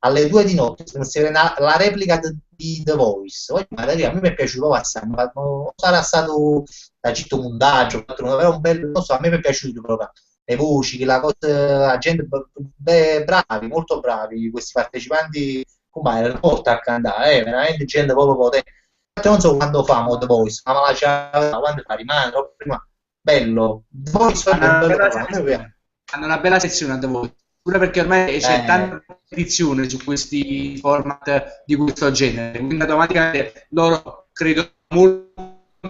alle 2 di notte, se non si vede la replica di The Voice, poi magari a me mi è piaciuto passare, ma sarà stato da citto montaggio, però un bel, non so, a me mi è piaciuto proprio le voci, che la cosa, la gente bravi, molto bravi, questi partecipanti, come erano molto a cantare, veramente gente proprio potente. Non so quando fa The Voice, ma la c'ha quando fa rimane troppo prima. Bello, The Voice è Hanno un una bello bella programma. sezione, hanno una bella sezione a The Voice, pure perché ormai c'è Eh, tanta competizione su questi format di questo genere, quindi automaticamente loro credo molto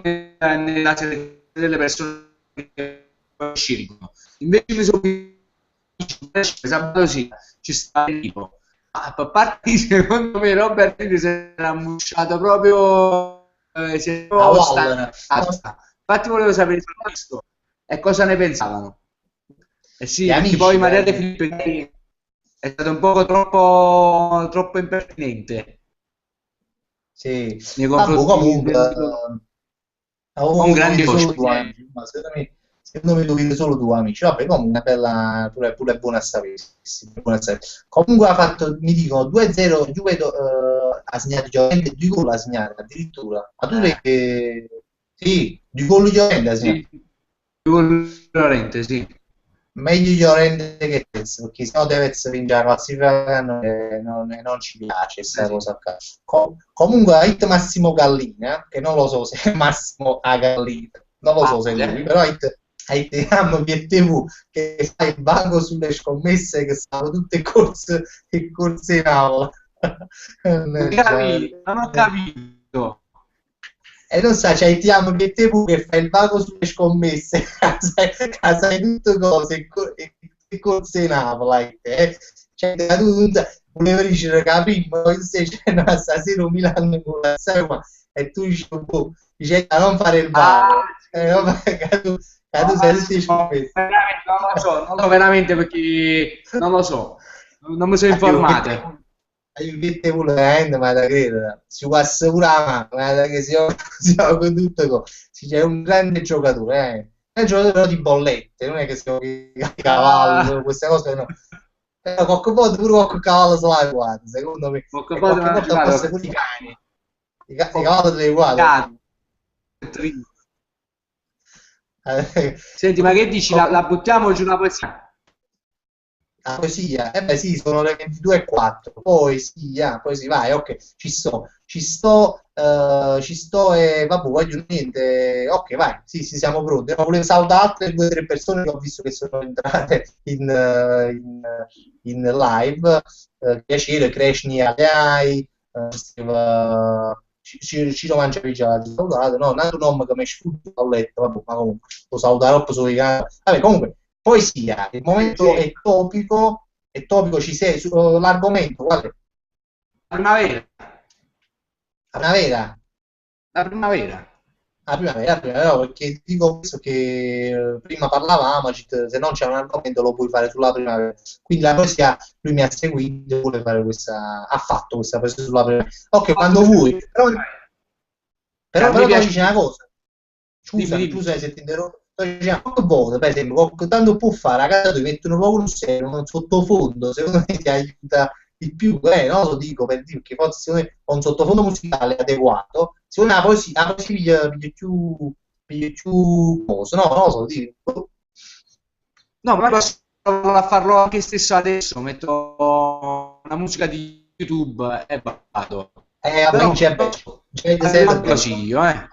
nella selezione delle persone che scelgono. Invece mi sono visto sabato sì, ci sta il tipo. A parte secondo me Robert Reed si era amusciato proprio, si è a proprio Waller. stanca. Infatti volevo sapere se hanno visto e cosa ne pensavano. Eh Gli sì, perché poi amici, Maria De Filippi è stato un po' troppo impertinente sì. nei Vabbè, confronti comunque, del un devo grande vedere solo due ospite. amici, ma secondo me devo vedere solo due amici. Vabbè, comunque, una bella, pure buona a sapere. Sì, buona a sapere. Comunque ha fatto, mi dicono, 2-0, Juve ha segnato Llorente, 2 gol ha segnato addirittura. Ma tu sì, 2 gol Llorente ha segnato. Sì, sicuramente sì. Meglio Llorente che Tevez, perché sennò Tevez vince la classifica non ci piace questa Sì. cosa qua. Comunque a Hit Massimo Gallina, che non lo so se è Massimo a Gallina, non lo so se è lui, però Hit obiettivo che fa il banco sulle scommesse che stanno tutte corse in aula. Mannaggia. Non ho capito. E non sa, c'è il Tiamo obiettivo che fa il vago sulle scommesse, sai tutte cose e corse in aula, cioè, tu volevi dire che la prima, poi tu stai dicendo stasera Milano con la Roma e tu dici, boh, dice non fare il Ah, vago, sì. non fare, che tu No, sei tutti Massimo, scommesse. veramente non lo so, non lo so veramente perché non lo so, non mi sono informato. Io obiettivo veramente, ma da credere, si può assicurare, ma da che siamo con tutto, si c'è un grande giocatore, è un giocatore però di bollette, non è che siamo di cavallo, Ah, queste cose no. Però qualche volta pure qualche cavallo se l'ha guarda, secondo me, poco e fa non qualche ha volta forse giocato. pure i cani, i cavalli dei guarda. Cazzo, triste. Senti, ma che dici? La Comunque, buttiamo giù una poesia? la poesia, eh beh sì, sono le 22:04, poi sì, poi sì, vai, ok, ci sto e vabbè, voglio niente, ok, vai, sì, sì, siamo pronti. No, volevo salutare altre 2 o 3 persone che ho visto che sono entrate in live, piacere, Kreshni Aliai, Ciro Mangiavici ha salutato, no, un altro nome che mi è sfuggito, ho letto, vabbè, ma comunque, lo salutare troppo solo i vabbè, comunque, poesia, il Sì, momento sì. è topico, ci sei, l'argomento, qual è? La primavera. Una vera, La primavera. la primavera, no, perché dico questo che prima parlavamo, se non c'è un argomento lo puoi fare sulla primavera. Quindi la poesia, lui mi ha seguito, vuole fare ha fatto questa poesia sulla primavera. Ok, quando vuoi, Cioè, a me però devo piace. dire una cosa, Dimmi, scusami, dimmi. scusami se ti interrompo. Sto dicendo, qualche volta, per esempio, tanto può fare, a casa tu metti un po' uno schermo, un sottofondo, secondo me ti aiuta di più, no? Lo dico per dire che forse secondo me ho un sottofondo musicale adeguato, secondo me la poesia piglia più cosa, no? Non lo so, dico. No, ma posso provare a farlo anche stesso adesso, metto una musica di YouTube e vado. Vabbè, Però c'è bello, c'è sempre arrivo bello. così io, eh.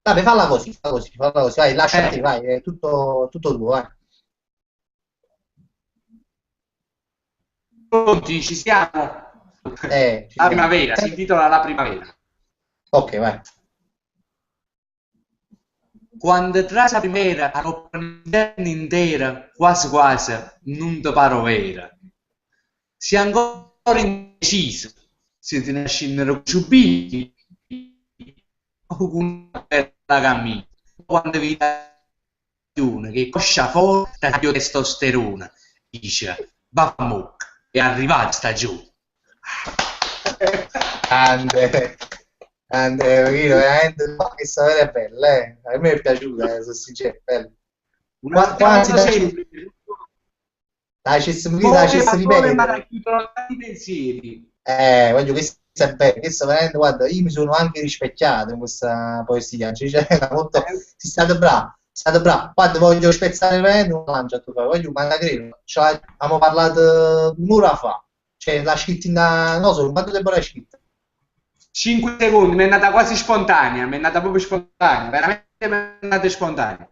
Vabbè, falla così, vai, lasciati, Eh, vai, è tutto tuo, vai. Pronti, ci siamo? Ci La siamo. primavera, si intitola La primavera. Ok, vai. Quando tra la primavera a l'inverno intera, quasi quasi, non ti paro vera. Si è ancora indeciso, se ti nascindero ciubini o con una bella cammina. Quando vedi una che coscia forte di testosterona, dice, vamo, è arrivata stagione. Grande, grande, Pachino, veramente, no, che storia è bella, eh. A me è piaciuta, sono sincero, bella. Una Quasi cosa semplice, ci poche si parole ma ripetere. racchiudono tanti pensieri. Voglio che sia bello, questo veramente, guarda, io mi sono anche rispecchiato in questa poesia, cioè, era molto, si state bravo, state bravo, guarda, voglio spezzare veramente un lancio a tuo favore, voglio, ma la credo, cioè, abbiamo parlato un'ora fa, cioè, l'ha scritta non so, quanto tempo l'hai scritta? 5 secondi, mi è nata quasi spontanea, mi è nata proprio spontanea, veramente mi è nata spontanea.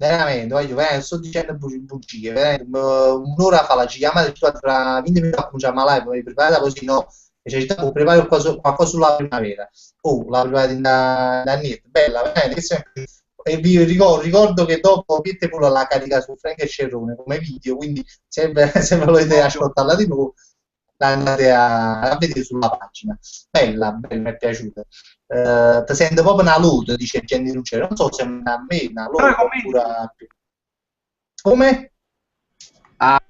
Veramente, voglio, veramente, sto dicendo bugie, veramente, un'ora fa la ci chiamate tra 20 minuti cominciamo la live, mi preparate così, no? E c'è stato preparare qualcosa sulla primavera. Oh, la preparate da niente, bella, veramente, e vi ricordo che dopo Piette pure la carica su Frank e Cerrone come video, quindi se volete ascoltarla di nuovo, la andate a vedere sulla pagina. Bella, bella, mi è piaciuta. Ti sento proprio una lode, dice Jenny Ruggero. Non so se è a me una Però i lode oppure commenti. a... Come? Ah,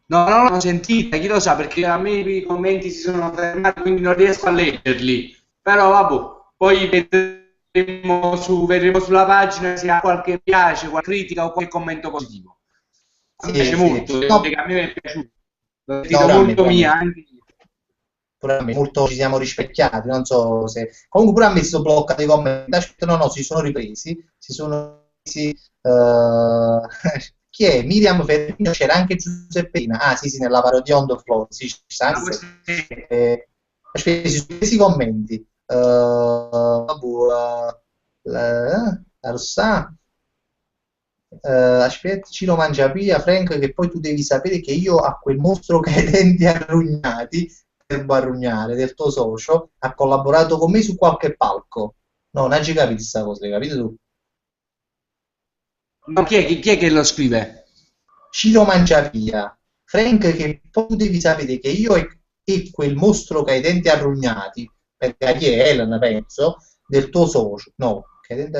no, non l'ho sentita, chi lo sa, perché a me i commenti si sono fermati, quindi non riesco a leggerli. Però vabbè, poi vedremo sulla pagina se ha qualche mi piace, qualche critica o qualche commento positivo. A me Sì, piace sì. molto, devo dire No, che a me è piaciuto. L'ho no, sentito molto mia, anche io. pure a me, molto ci siamo rispecchiati, non so se... Comunque pure a me si sono bloccati i commenti, aspetta, no, si sono ripresi, chi è? Miriam Ferrino, c'era anche Giuseppina, ah sì sì, nella parodia on the floor, sì, ci sta Ah, anche. Aspetta, si sono presi i commenti, vabbè, la Rossà, aspetta, Ciro Mangiapia, Frank, che poi tu devi sapere che io a quel mostro che hai i denti arrugnati, per barrugnare, del tuo socio, ha collaborato con me su qualche palco. No, non hai capito questa cosa, hai capito tu? Ma chi è che lo scrive? Ciro Mangiapia, Frank, che poi tu devi sapere che io e quel mostro che ha i denti arrugnati, perché chi è Ellen, penso, del tuo socio, no, che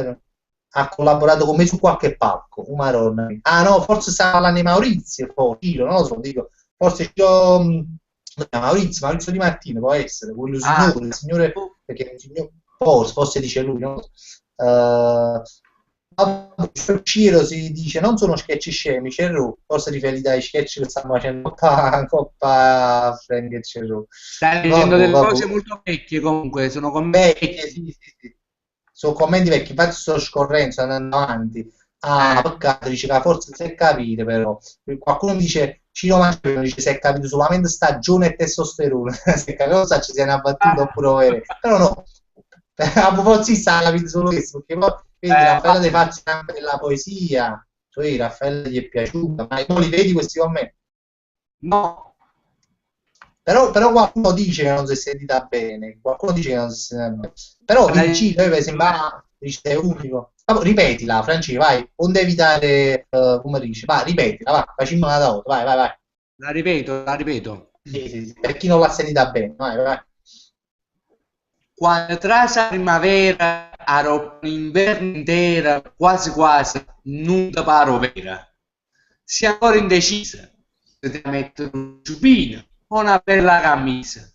ha collaborato con me su qualche palco, Umaronna. Ah no, forse stava parlando di Maurizio, Ciro, non lo so, dico, forse Maurizio Di Martino può essere, quello Ah, signore, il signore, perché è un signore, forse dice lui, no? Uh, Ciro si dice non sono sketch scemi, Cerro, forse riferiti ai sketch che stanno facendo Coppa Frank e Cerro. stai dicendo Vabbè, delle vabbè. cose molto vecchie comunque, sono Vecchie, commenti. sì, sì, sì. Sono commenti vecchi, infatti sto scorrendo, sto andando avanti. Ah, Eh, peccato, dice che forse si è capito però. Qualcuno dice Ciro Marcello dice se è capito solamente stagione e testosterone. Se è cosa ci siamo abbattuti oppure vero. Però no, a forza sta capito solo questo, perché poi vedi Raffaella De vabbè. Fazio anche della poesia, cioè Raffaella gli è piaciuta, ma non li vedi questi commenti? No, Però qualcuno dice che non si è sentita bene, qualcuno dice che non si è sentita bene. Però dai, Virgilio, per esempio, dice è unico. Ma ripetila, Franci, vai, onde evitare, come dice, vai, ripetila, vai, facciamo una da volta, vai, vai, vai. la ripeto, la ripeto. Sì, sì, sì, per chi non l'ha sentita bene, vai, vai. Quando trasa primavera, ero inverno intera, quasi quasi, non ti paro vera. Si è ancora indecisa, se ti mettere un giubbino o una bella camisa.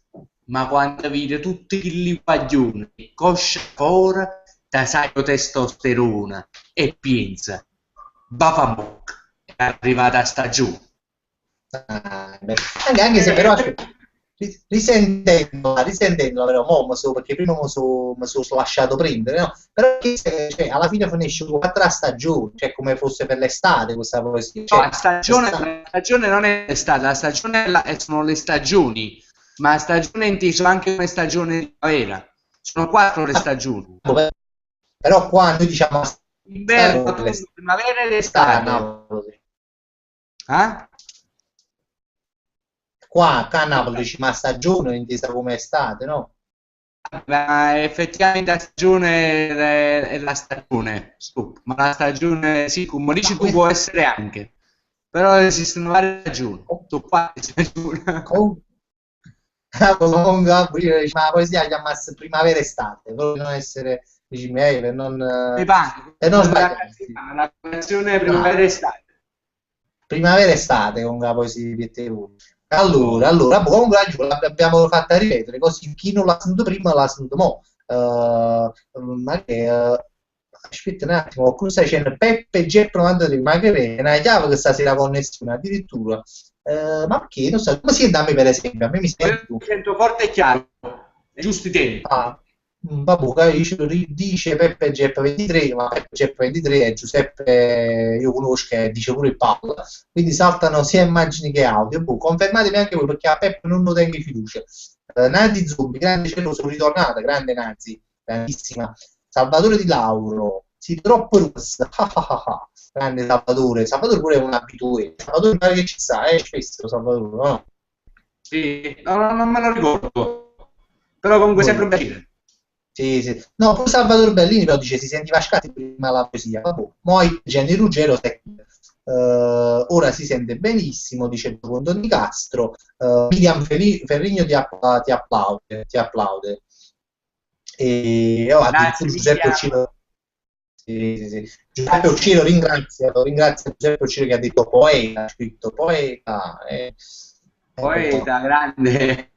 Ma quando vede tutti i paglioni, coscia fuori, da sacro testosterona, e pensa, bafamok, è arrivata stagione. Anche se però risentendola però perché prima mi sono lasciato prendere, no? Però cioè, alla fine finisce con 4 stagioni, cioè come fosse per l'estate questa poesia, No, cioè, la stagione non è l'estate, la stagione sono le stagioni, ma stagione è inteso anche come stagione di primavera. Sono 4 le stagioni. però qua noi diciamo Inverno, autunno, primavera ed estate. Eh? Qua a Napoli dici ma stagione è intesa come estate, no? Ma effettivamente la stagione è la stagione, stop. Ma la stagione, sì, come dici tu, può essere anche. Però esistono varie stagioni. Sono 4 stagioni. Comunque, ma la poesia si chiama primavera estate, proprio non essere dici, per non, per non sbagliare. La canzone primavera estate. Primavera estate con la poesia di Pietro. Allora, comunque l'abbiamo fatta ripetere, così chi non l'ha sentito prima l'ha sentito mo. Ma che aspetta un attimo, qualcuno sta dicendo Peppe Geppo 93, ma che è una chiave che stasera connessione addirittura. Ma perché? Non so, come si da me per esempio? A me mi senti tu. Mi sento forte e chiaro, è giusto i tempi. Vabbè, dice Peppe Geppo 23, ma Peppe Geppo 23 è Giuseppe, io conosco che dice pure il Papa, quindi saltano sia immagini che audio. Confermatemi anche voi perché a Peppe non lo tengo fiducia. Nazi Zombie, grande cielo, sono ritornata, grande Nazi, grandissima. Salvatore Di Lauro, sì, troppo rossa, grande Salvatore. Salvatore pure è un abitué. Salvatore pare che ci sta, spesso Salvatore, no? Sì, no, non me lo ricordo, però comunque sempre un piacere. Sì. No, poi Salvatore Bellini però dice si sentiva scatti prima la poesia. Vabbè, poi Gianni Ruggero ora si sente benissimo, dice Don Di Castro. Miriam Ferrigno ti applaude. E addirittura Giuseppe Uccino. Sì. Giuseppe Uccino ringrazia Giuseppe Uccino che ha detto poeta, ha scritto poeta. Poeta, grande.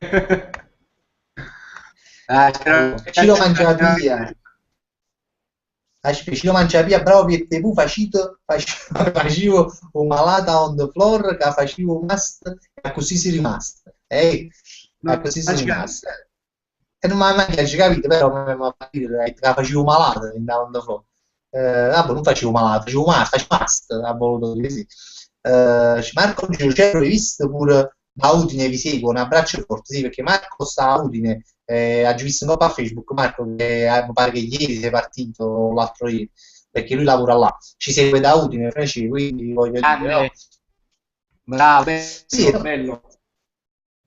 Ciro Mangiapia. Ciro Mangiapia, bravo Pietro Pu, facevo un malata on the floor, che facevo must, e così si rimasta. Così si rimasta. E non mi ha mai capito, però mi ha fatto dire che facevo malata on the floor. Vabbè, non facevo malata, facevo must, ha voluto dire sì. Marco Giuseppe, hai visto pure da Udine vi seguo, un abbraccio forte, sì, perché Marco sta a Udine, ha visto un po' a Facebook, Marco, che mi pare che ieri sei partito, l'altro ieri, perché lui lavora là, ci segue da Udine, quindi voglio dire, no? Bravo, sì, bello.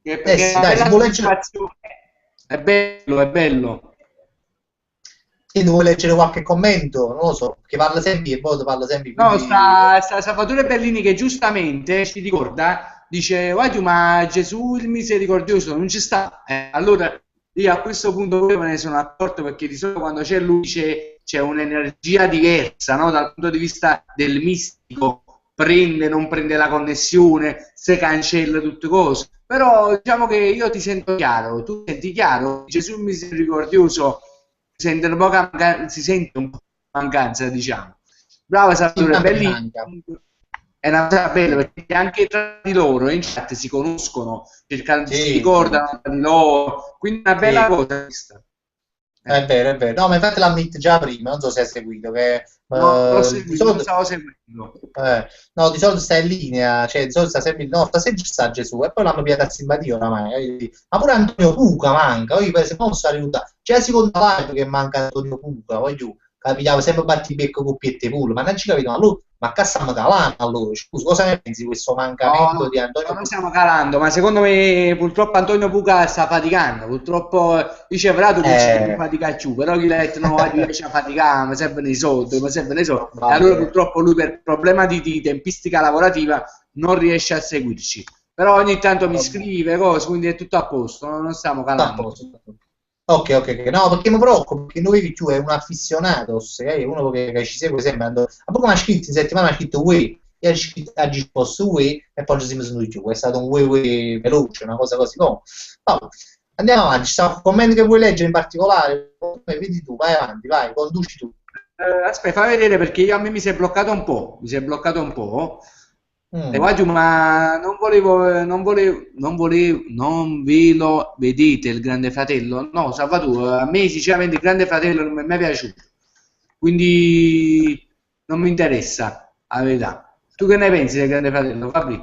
Sì, dai, si può leggere... È bello. Sì, devo leggere qualche commento, non lo so, che parla sempre e poi parla sempre. No, Quindi... sta Salvatore Bellini che giustamente ci ricorda, dice, guarda, ma Gesù il misericordioso non ci sta. Allora, io a questo punto me ne sono accorto perché di solito quando c'è lui c'è un'energia diversa, no? Dal punto di vista del mistico, non prende la connessione, se cancella tutte cose. Però diciamo che io ti sento chiaro, tu senti chiaro, Gesù il misericordioso si sente un po' mancanza, diciamo. Bravo Salvatore, Bellini. È una cosa bella perché anche tra di loro in chat si conoscono, si ricordano tra di loro, quindi è una bella cosa questa. È vero. No, ma infatti l'ammetto già prima, non so se hai seguito. Che, no, l'ho seguito, non stavo seguendo. No, di solito sta in linea, cioè di solito sta sempre no, stasera sta Gesù e poi l'hanno piato a simpatia oramai. Ma pure Antonio Puca manca, io per esempio non sto arrivando. C'è la seconda live che manca Antonio Puca, voglio capitava sempre battibecco con Piette Pullo, ma non ci capito, ma che stiamo calando allora? Scusa, cosa ne pensi di questo mancamento di Antonio Puca? Non stiamo calando, ma secondo me purtroppo Antonio Puca sta faticando, purtroppo dice Vrato che non fatica più, però chi l'ha detto no, riesce a faticare, mi servono i soldi, e allora purtroppo lui per problema di tempistica lavorativa non riesce a seguirci, però ogni tanto mi scrive cose, quindi è tutto a posto, non stiamo calando. Ok, no, perché mi preoccupo, perché noi più è un affissionato, è uno che ci segue sempre, a poco mi ha scritto in settimana, ha scritto Wii, e ha risposto Wii, e poi ci siamo seduti giù, è stato un Wii veloce, una cosa così, no? Andiamo avanti, ci sta un commento che vuoi leggere in particolare, vedi tu, vai avanti, vai, conduci tu. Aspetta, fammi vedere perché a me mi si è bloccato un po', Guardi, ma non ve lo vedete il Grande Fratello? No, Salvatore, a me sinceramente il Grande Fratello non mi è mai piaciuto, quindi non mi interessa, la verità. Tu che ne pensi del Grande Fratello, Fabri?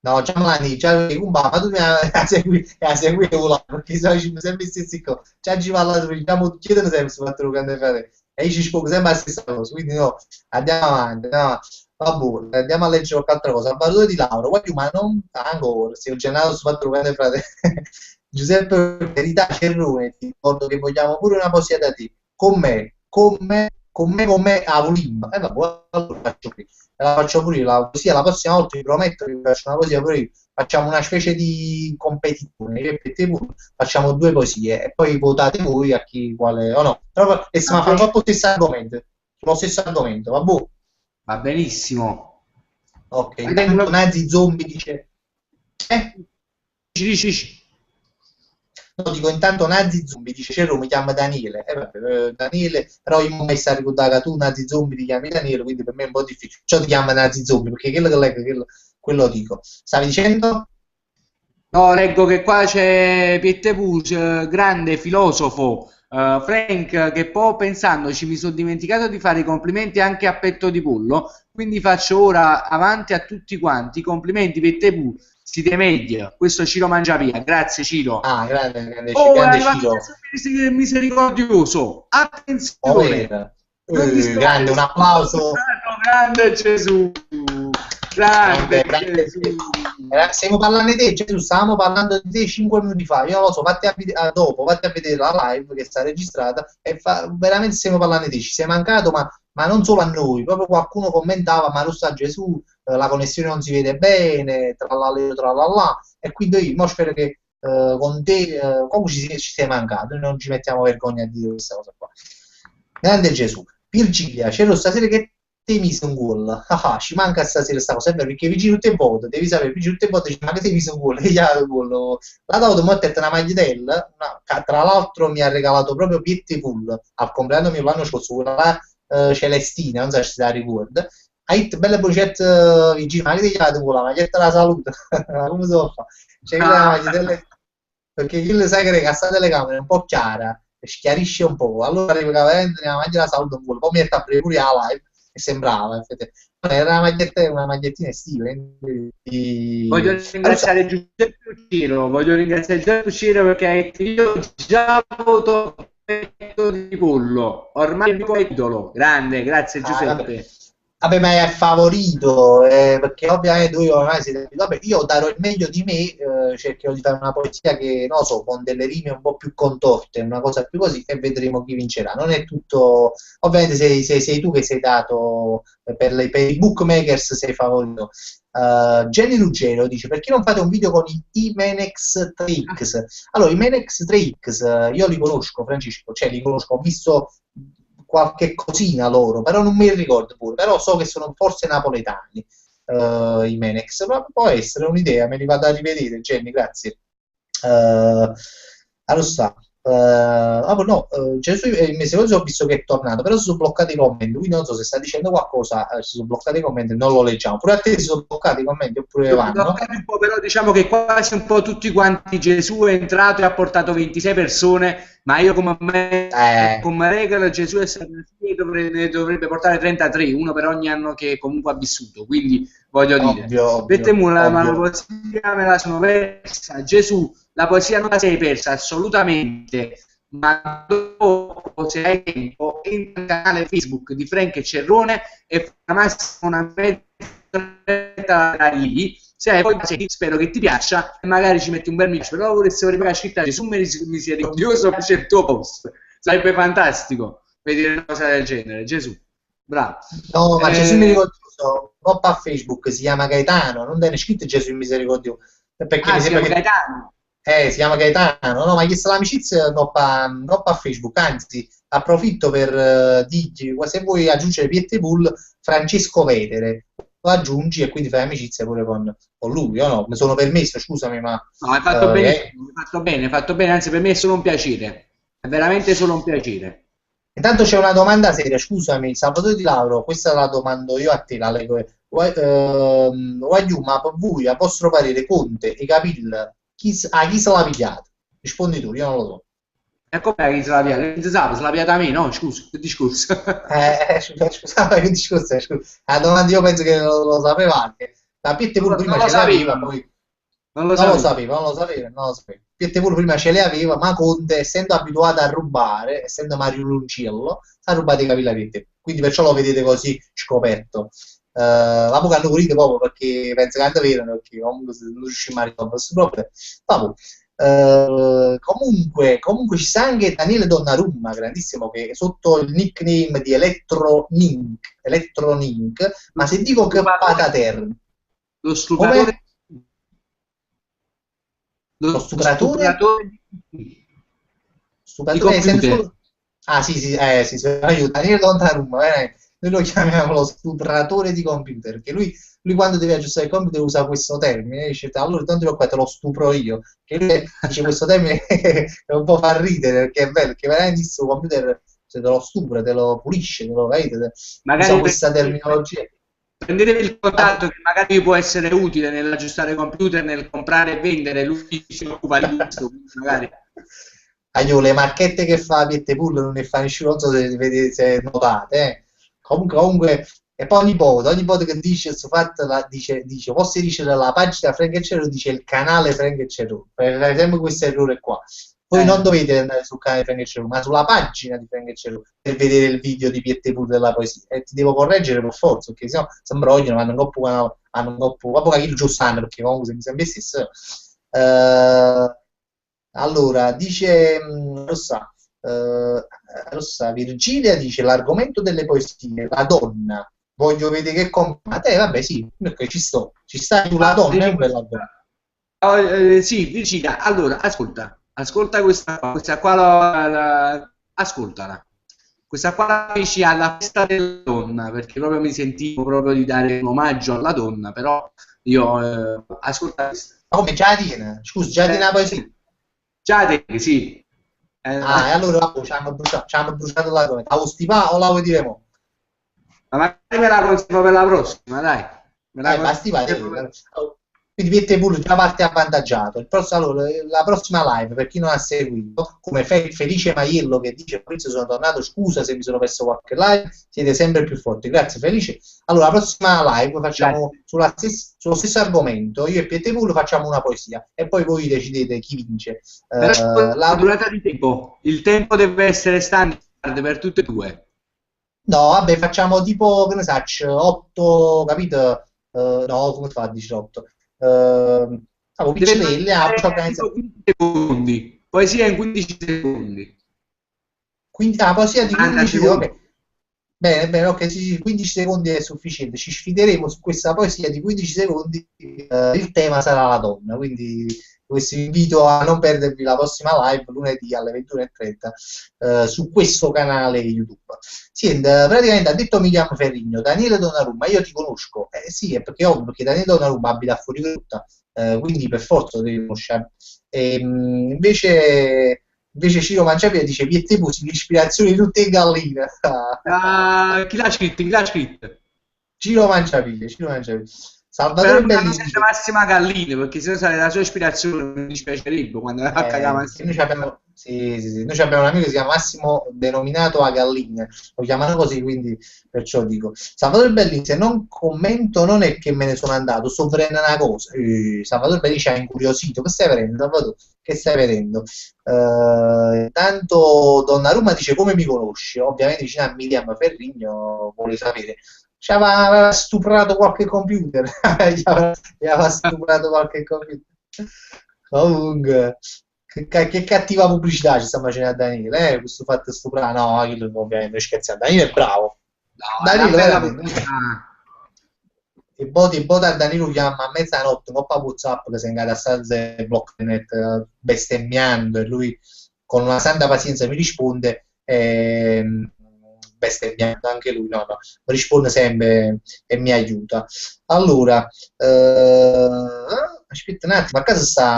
No, già Mani, già ma tu mi hai seguito là, perché se no ci sempre stessi qua. Già ci parlato, diciamo, chiedono sempre su quanto grande frate. E io ci spogo sempre la stessa cosa, quindi no, andiamo avanti, andiamo avanti. Vabbè, andiamo a leggere qualche altra cosa. Salvatore di Lauro, guardi, ma non ancora, se ho generato su quattro grande frate. Giuseppe Verità Cerrone, ti ricordo che vogliamo pure una poesia da te. Con me, a Volimba. E vabbè, allora faccio qui. La faccio pure io, la poesia, la prossima volta vi prometto che vi faccio una poesia pure io. Facciamo una specie di competizione, io e te pure, facciamo due poesie e poi votate voi a chi quale o no. Però e se ma fa troppo stesso argomento, sullo stesso argomento, vabbè. Va benissimo. Ok, intanto Nazi Zombie dice Dici. no, dico intanto Nazi Zombie dice Cerro mi chiama Daniele. Vabbè, Daniele, però io non mi sta ricordando che tu Nazi Zombie ti chiami Daniele, quindi per me è un po' difficile. Ciò ti chiama Nazi Zombie, perché quello che leggo, quello dico. Stavi dicendo? No, leggo che qua c'è Pietrepus, grande filosofo, Frank, che poi pensandoci mi sono dimenticato di fare i complimenti anche a Petto di Pollo, quindi faccio ora avanti a tutti quanti. I complimenti Pietrepus, siete meglio. Questo Ciro Mangiapia, grazie Ciro. Ah, grande Oh, è grande arrivato Ciro. Gesù misericordioso. Attenzione. Non ti sto Grande, un applauso. Grande Gesù. Grande Grande Gesù. stiamo parlando di te, Gesù, stavamo parlando di te 5 minuti fa, io non lo so, dopo, vatti a vedere la live che sta registrata e veramente stiamo parlando di te, ci sei mancato, ma non solo a noi, proprio qualcuno commentava, ma lo sa Gesù, la connessione non si vede bene, tralala, e quindi io mo spero che con te comunque ci sei mancato, noi non ci mettiamo vergogna a dire questa cosa qua. Grande Gesù. Virgilia, c'ero stasera che ti mise un gol. Ci manca stasera sta cosa, è vero, perché vicino tutte le volte, devi sapere, vicino tutte le volte dici, ma che ti mise un gol? E gli ha dato il gol. L'ha dato, mo' ha detto una maglietella, che tra l'altro mi ha regalato proprio Piettipool al compleanno mio l'anno scorso, quella là, celestina, non so se te la ricorda. Ha detto, bella bocetta vicino, ma che ti ha dato un gol? La maglietta della salute. Come si può fare? C'è la maglietella, perché io sai che la sta telecamera è un po' chiara, schiarisce un po', allora arriva veramente nella maglia la salute un po', poi mi è pure la live e sembrava, era una magliettina estiva, Voglio ringraziare Giuseppe Uciro, perché io già voto Petto di Pollo, ormai è il mio idolo. Grande, grazie Giuseppe. Vabbè, ma è favorito, perché ovviamente lui ormai vabbè, io darò il meglio di me, cercherò di fare una poesia che, non so, con delle rime un po' più contorte, una cosa più così, e vedremo chi vincerà. Non è tutto, ovviamente sei tu che sei dato, per i bookmakers sei favorito. Jenny Ruggero dice, perché non fate un video con i Imenex 3X? Allora, i Imenex 3X, io li conosco, Francesco, cioè li conosco, ho visto qualche cosina loro, però non mi ricordo pure, però so che sono forse napoletani, i Menex, può essere un'idea, me li vado a rivedere, Jenny, grazie. Allora sta. No, Gesù il mese scorso ho visto che è tornato, però si sono bloccati i commenti, quindi non so se sta dicendo qualcosa, si sono bloccati i commenti, non lo leggiamo. Pure a te si sono bloccati i commenti oppure vanno? Un po', però diciamo che quasi un po' tutti quanti Gesù è entrato e ha portato 26 persone, ma io come regola Gesù è stato ne dovrebbe portare 33, uno per ogni anno che comunque ha vissuto, quindi voglio dire, ma la poesia me la sono persa, Gesù, la poesia non la sei persa assolutamente, ma dopo se hai tempo entra nel canale Facebook di Frank e Cerrone e fa massimo una mezz'oretta lì. Se poi spero che ti piaccia e magari ci metti un bel mix, però vorresti arrivare a scritta Gesù misericordioso c'è il tuo post, sarebbe fantastico vedere una cosa del genere. Gesù, bravo. No, ma Gesù misericordioso troppo a Facebook, si chiama Gaetano, non viene scritto Gesù misericordioso, perché mi si sembra chiama Gaetano. Si chiama Gaetano, no, ma gli sta l'amicizia troppo a Facebook, anzi approfitto per dirti, se vuoi aggiungere Piettipool, Francesco Vetere, lo aggiungi e quindi fai amicizia pure con lui, o no? Mi sono permesso, scusami, ma... No, hai fatto bene, hai fatto bene, anzi per me è solo un piacere, è veramente solo un piacere. Intanto c'è una domanda seria, scusami, Salvatore Di Lauro, questa la domando io a te, la leggo. Voglio, ma per voi, a vostro parere, Conte e Capilla, a chi se l'ha pigliato? Rispondi tu, io non lo so. E com'è che se la piace? Non si sa, se la piace a me, no? Scusa, che discorso. Scusate, che discorso è? Scusa. La domanda io penso che lo sapeva anche. La Piettepur prima Non lo ce l'aveva, sapevano, poi non lo non lo sapevo. sapeva, non lo sapeva, non lo sapeva. Piettepur prima ce le aveva, ma Conte, essendo abituato a rubare, essendo Mario Luncello, ha rubato i capelli a Piettepur. Quindi perciò lo vedete così scoperto. Ma poi hanno pulito proprio perché penso che hanno vero, perché comunque se non riusciamo a risolvere questo problema. Vabbè. Comunque ci sta anche Daniele Donnarumma, grandissimo, che è sotto il nickname di Electronink, Lo ma se dico che stupratore, Patater, lo come? stupratore, Lo lo stupratore? stupratore di Stupratore senza computer. solo... Ah sì, sì, sì, aiuta, Daniele Donnarumma, noi lo chiamiamo lo stupratore di computer, perché lui quando deve aggiustare il computer usa questo termine, dice, allora tanto lo te lo stupro io, che lui dice questo termine che un po' fa ridere, perché è bello, perché veramente il suo computer se te lo stupra, te lo pulisce, te lo vedete, usa Magari questa terminologia. prendetevi il Ah, contatto che magari vi può essere utile nell'aggiustare computer, nel comprare e vendere, lui si occupa di questo, quindi magari. io le marchette che fa Piettepur non ne fa nessuno, non so se, se notate, eh. Comunque, e poi ogni volta che dice questo fatto, dice, posso dire la pagina Frank e Cero, dice il canale Frank e Cero, per sempre questo errore qua. Voi non Eh, dovete andare sul canale Frank e Cero, ma sulla pagina di Frank e Cero per vedere il video di Piettepur della poesia. E ti devo correggere per forza, perché sennò si imbrogliano, hanno un po', ma poi il giusto hanno, perché comunque se mi sembra stesso. Allora, dice Rossa Virgilia dice l'argomento delle poesie, la donna. Voglio vedere che compra. Te, vabbè, sì, ok, ci sta sulla donna, è dice un bel argomento. sì, Virginia, allora, ascolta questa qua ascoltala. Questa qua la feci alla festa della donna, perché proprio mi sentivo proprio di dare un omaggio alla donna, però io, ascolta questa. Ma come Giardina? Scusa, Giardina la poesia. Sì, già te, sì. Ah, e allora vabbè, ci hanno bruciato l'argomento. La vuoi stipare o la vuoi dire mo'? Ma magari me la conservo per la prossima, dai. Me la Basti, vai. conservo Quindi Piette pure già parte avvantaggiato. Allora, la prossima live, per chi non ha seguito, come Felice Maiello che dice Fabrizio sono tornato, scusa se mi sono perso qualche live, siete sempre più forti. Grazie Felice. Allora, la prossima live facciamo Grazie. sullo stesso argomento, io e Piette pure facciamo una poesia e poi voi decidete chi vince. Però la La... durata di tempo. Il tempo deve essere standard per tutte e due. No, vabbè, facciamo tipo, che ne so, 8, capito? No, come fa a 18? Deve Piccirelle, ci durare organizziamo. tipo 15 secondi. Poesia in 15 secondi. Quindi, poesia di 40 15 secondi. secondi. Ok. Bene, bene, ok, sì, 15 secondi è sufficiente. Ci sfideremo su questa poesia di 15 secondi. Il tema sarà la donna, quindi questo invito a non perdervi la prossima live lunedì alle 21:30 su questo canale YouTube. Senti, praticamente ha detto Miriam Ferrigno, Daniele Donnarumma, io ti conosco. Sì, è perché ovvio, perché Daniele Donnarumma abita a Fuorigrotta, quindi per forza lo devi conoscere. Invece Ciro Mangiapia dice Piettepusi l'ispirazione di tutte le galline. Ah, chi l'ha scritto? Chi l'ha scritto? Ciro Mangiapia, Ciro Mangiapia. Spero Salvatore che non Bellini sia dice Massima Gallini, perché se no sarebbe la sua ispirazione, mi dispiacerebbe quando la cagava perché noi Massimo. abbiamo, sì, sì, sì, noi abbiamo un amico che si chiama Massimo denominato a galline, lo chiamano così, quindi perciò dico. Salvatore Bellini, se non commento non è che me ne sono andato, sto vedendo una cosa. Salvatore Bellini ci ha incuriosito, che stai vedendo, Salvatore? Che stai vedendo? Intanto Donnarumma dice come mi conosci? Ovviamente vicino a Miriam Ferrigno vuole sapere. Aveva stuprato qualche computer, gli aveva stuprato qualche computer. Comunque, che cattiva pubblicità ci sta facendo a Daniele, questo fatto stuprare. No, ovviamente scherzando. Daniele è bravo. No, è una Danilo bella veramente. pubblicità. E poi a Danilo chiama a mezzanotte, coppa WhatsApp che si è incazzato e blocca il net bestemmiando e lui con una santa pazienza mi risponde bestemmiando anche lui, no, no, mi risponde sempre e mi aiuta. Allora, aspetta un attimo, a casa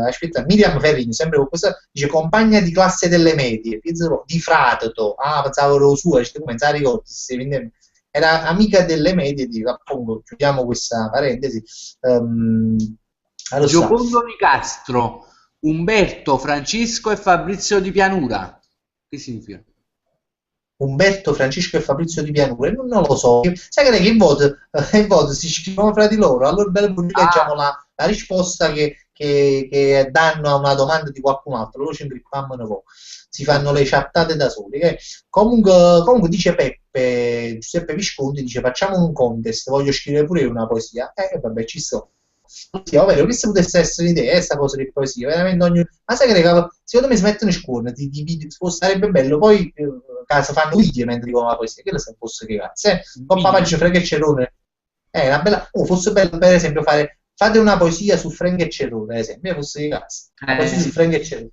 aspetta, Miriam Ferrini, sempre con questa, dice compagna di classe delle medie, di Frato, pensavo ero sua, come non ricordo, era amica delle medie, appunto, chiudiamo questa parentesi. Giocondo Nicastro, Umberto, Francesco e Fabrizio di Pianura. Che significa? Umberto, Francesco e Fabrizio di Pianura, non lo so, sai che in voto si scrivono fra di loro, allora bello leggiamo la risposta che danno a una domanda di qualcun altro, loro ci ingrippammano poco, si fanno le chattate da soli. Comunque dice Giuseppe Visconti, dice facciamo un contest, voglio scrivere pure io una poesia, vabbè ci sto. Sì, ovvero, questa potesse essere un'idea, questa cosa di poesia, veramente ma sai che secondo me si mettono in scuola, sarebbe bello, poi caso fanno video mentre dicono la poesia, che se fosse che cazzo, con Papagio, Frank e Cerone, una bella, fosse bello per esempio fate una poesia su Frank e Cerone, ad esempio, fosse che cazzo, una poesia su Frank e Cerone.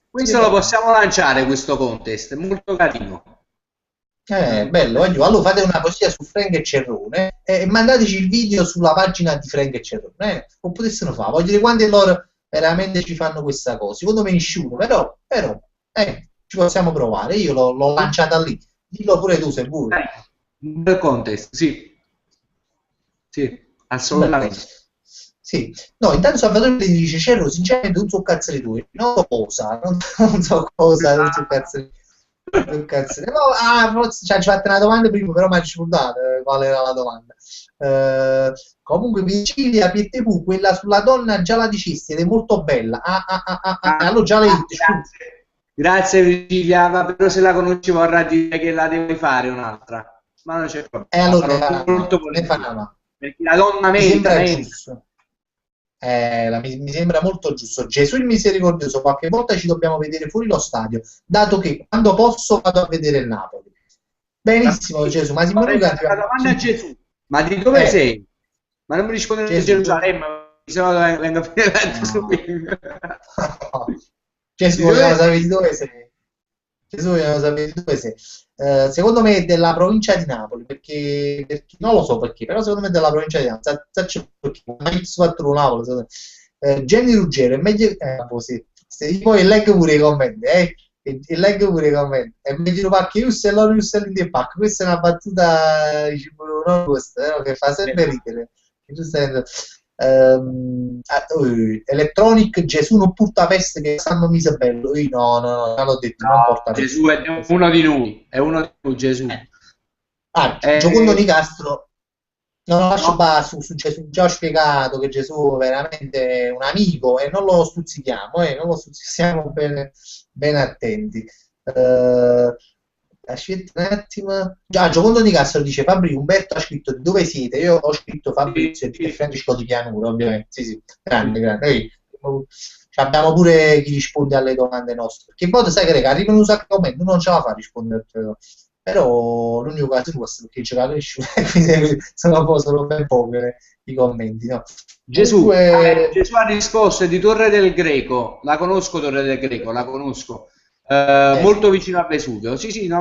Questo lo possiamo lanciare, questo contest, è molto carino. Bello, allora fate una poesia su Frank e Cerrone e mandateci il video sulla pagina di Frank e Cerrone, non potessero fare, voglio dire quanti loro veramente ci fanno questa cosa, secondo me nessuno, però ci possiamo provare, io l'ho lanciata lì, dillo pure tu se vuoi. Un bel contest, sì, assolutamente. Sì, no, intanto Salvatore ti dice Cerro, sinceramente non so cazzo di tu, non so cosa, non so cazzo di forse ci ha fatto una domanda prima, però mi ha ricordato qual era la domanda. Comunque Virgilia Pietepù, quella sulla donna già la dicesti ed è molto bella. Allora già l'hai detto. Grazie Virgilia, ma però se la conosci vorrà dire che la devi fare un'altra. Ma non c'è problema. Allora molto perché la donna mi sembra giusto. Mi sembra molto giusto. Gesù il misericordioso, qualche volta ci dobbiamo vedere fuori lo stadio, dato che quando posso vado a vedere il Napoli. Benissimo Gesù, ma la domanda a Gesù, ma di dove sei? Ma non mi risponde di Gerusalemme, se no vengo a finire subito. Gesù, vogliamo sapere di dove sei. Gesù, vogliamo sapere di dove sei. Secondo me è della provincia di Napoli, perché non lo so perché, però secondo me è della provincia di Napoli. Jenny Ruggero è meglio. Sì. Poi leggo pure i commenti, e leggo pure i commenti. È meglio pacchi Russo e loro Russo in pacco. Questa è una battuta non questa, che fa sempre ridere. Electronic Gesù non porta peste che sanno mise bello. No, non l'ho detto, non porta peste. Gesù è uno di noi, Gesù. Giocondo Nicastro, non lo lascio su Gesù, già ho spiegato che Gesù è veramente un amico e non lo stuzzichiamo, non lo stuzzichiamo ben attenti. Aspetta un attimo. Giocondo Nicastro dice Fabrizio, Umberto ha scritto di dove siete, io ho scritto Fabrizio e Francesco di Pianura, ovviamente. Sì, grande. Abbiamo pure chi risponde alle domande nostre, perché poi sai che arrivano un sacco di commenti, non ce la fa a rispondere, però l'unico caso è questo, perché ce l'ha cresciuto, quindi sono ben pochi i commenti, no? Gesù ha risposto di Torre del Greco, la conosco Torre del Greco, la conosco. Molto vicino a Vesuvio, sì, la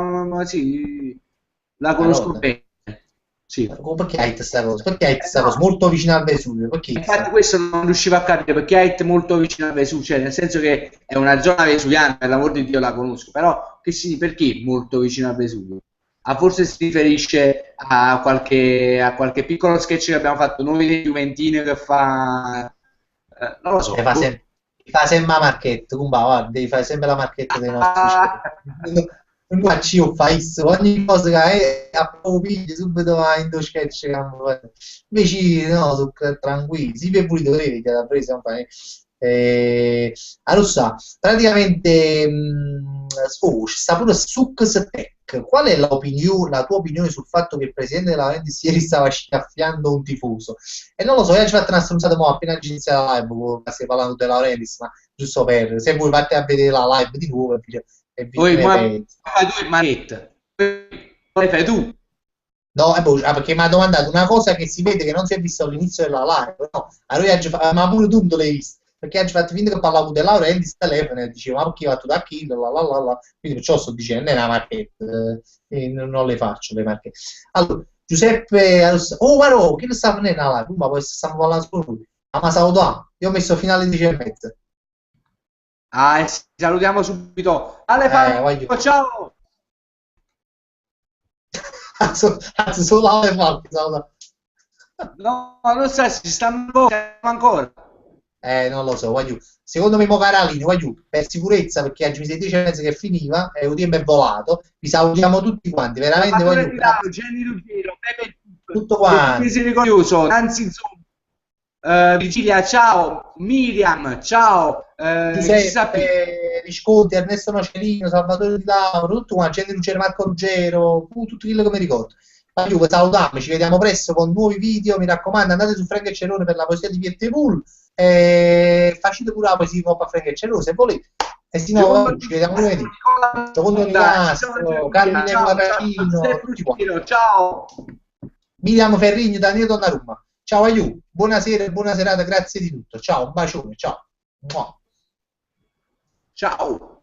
conosco bene. Sì. Perché hai questa cosa? Perché hai questa cosa? Molto vicino al Vesuvio? Infatti questo non riuscivo a capire, perché hai molto vicino al Vesuvio, cioè nel senso che è una zona vesuviana, per l'amor di Dio la conosco, però perché molto vicino al Vesuvio? Forse si riferisce a qualche piccolo sketch che abbiamo fatto noi dei Juventini che fa... non lo so. Fa sempre la marchetta, guarda, devi fare sempre la marchetta dei nostri non ci fai ogni cosa che hai a poco pigli subito vai in due sketch invece no, sono tranquilli, si vede pure dovevi che l'ha presa allora, praticamente sta pure Sux Tech. Qual è la tua opinione sul fatto che il presidente della Laurentiis ieri stava schiaffiando un tifoso? E non lo so, io ci ho fatto una stronzata appena iniziata la live, stai parlando della Laurentiis, ma giusto se vuoi fate a vedere la live di nuovo e vi fai tu il marchetta, poi fai tu. No, perché mi ha domandato una cosa che si vede che non si è vista all'inizio della live, no? Allora, ma pure tu non l'hai visto, perché oggi fatto finta che parlavo di Laurentiis telefono e dicevo ma perché hai fatto da chi, quindi perciò sto dicendo è una marchetta, non le faccio le marchette. Allora, Giuseppe, guarda, chi lo sta venendo la live? Ma poi stiamo parlando solo lui. Ma salutiamo, io ho messo finale 10:30. Salutiamo subito. Ale, ciao! Anzi, solo le Falchi, saluta. No, non so, si stanno ancora. Non lo so, voglio. Secondo me mo Caralini, voglio, per sicurezza, perché oggi mi sei 10:30 che finiva, e il tempo è volato, vi salutiamo tutti quanti, veramente Salvatore voglio, Milano, Jenny Ruggero, Pepe tutto Tutto, quanto. Misericordioso, Nancy Zoom, Virgilia, ciao, Miriam, ciao, chissà più. Giuseppe Visconti, Ernesto Nocelino, Salvatore Di Lauro, tutto quanto, gente Ruggero, Marco Ruggero, tutto quello che mi ricordo. Ma io salutiamo, ci vediamo presto con nuovi video, mi raccomando, andate su Frank e Cerone per la poesia di Pietro Pool, e facete pure la poesia di Frank e Cerone se volete, e se no ci vediamo lunedì. Secondo Nicastro, Carmine Guaracino, tutti quanti. Ciao. Miriam Ferrigno, Daniele Donnarumma. Ciao Aiù, buonasera e buona serata, grazie di tutto. Ciao, un bacione, ciao. Ciao.